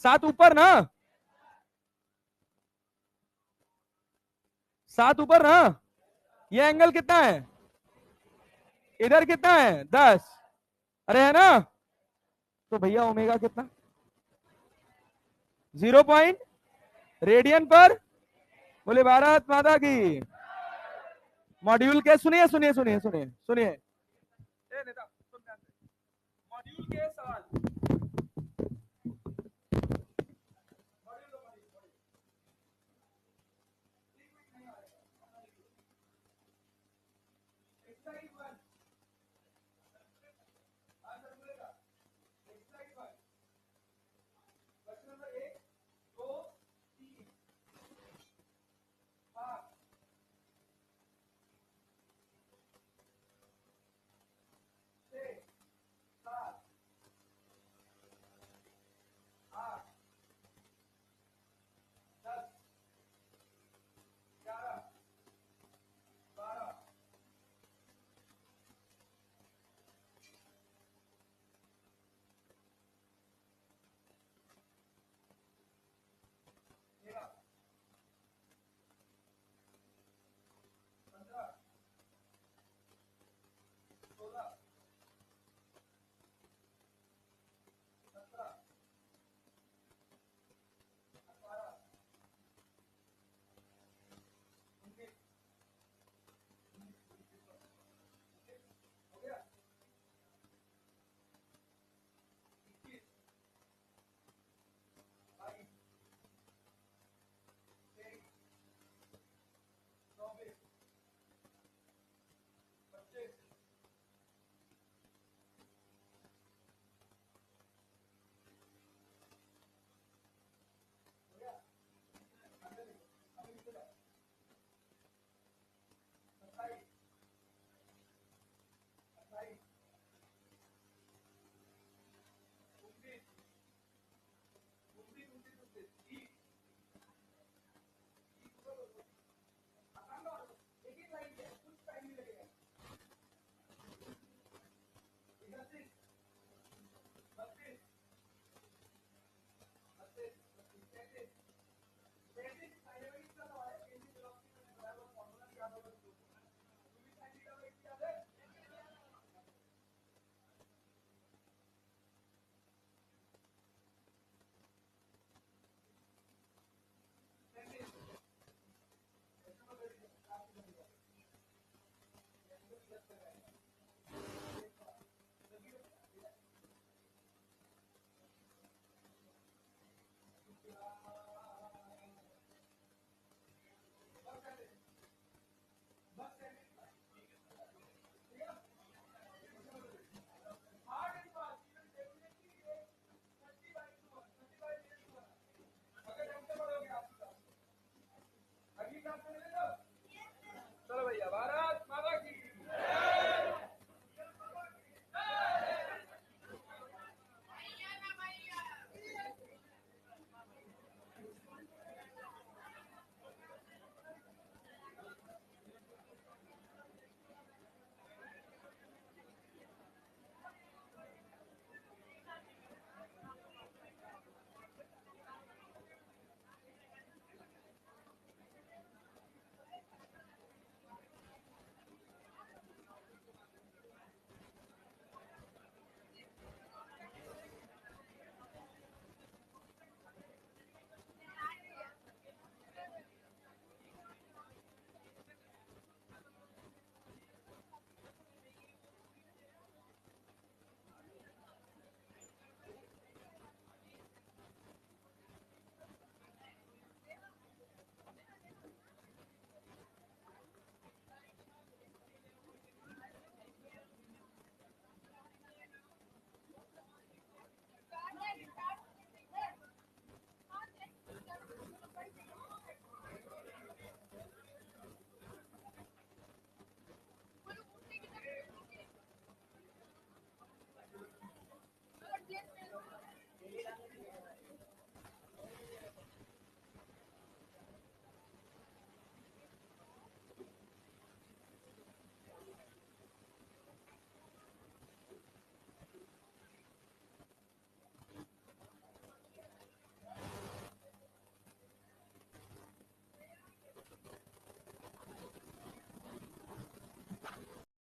7 ऊपर ना, 7 ऊपर ना। ये एंगल कितना है, इधर कितना है 10, अरे है ना। तो भैया ओमेगा कितना 0 पॉइंट रेडियन पर। बोले भारत माता की। मॉड्यूल के सुनिए सुनिए सुनिए सुनिए सुनिए, नेता सुन ध्यान से। मॉड्यूल के सवाल,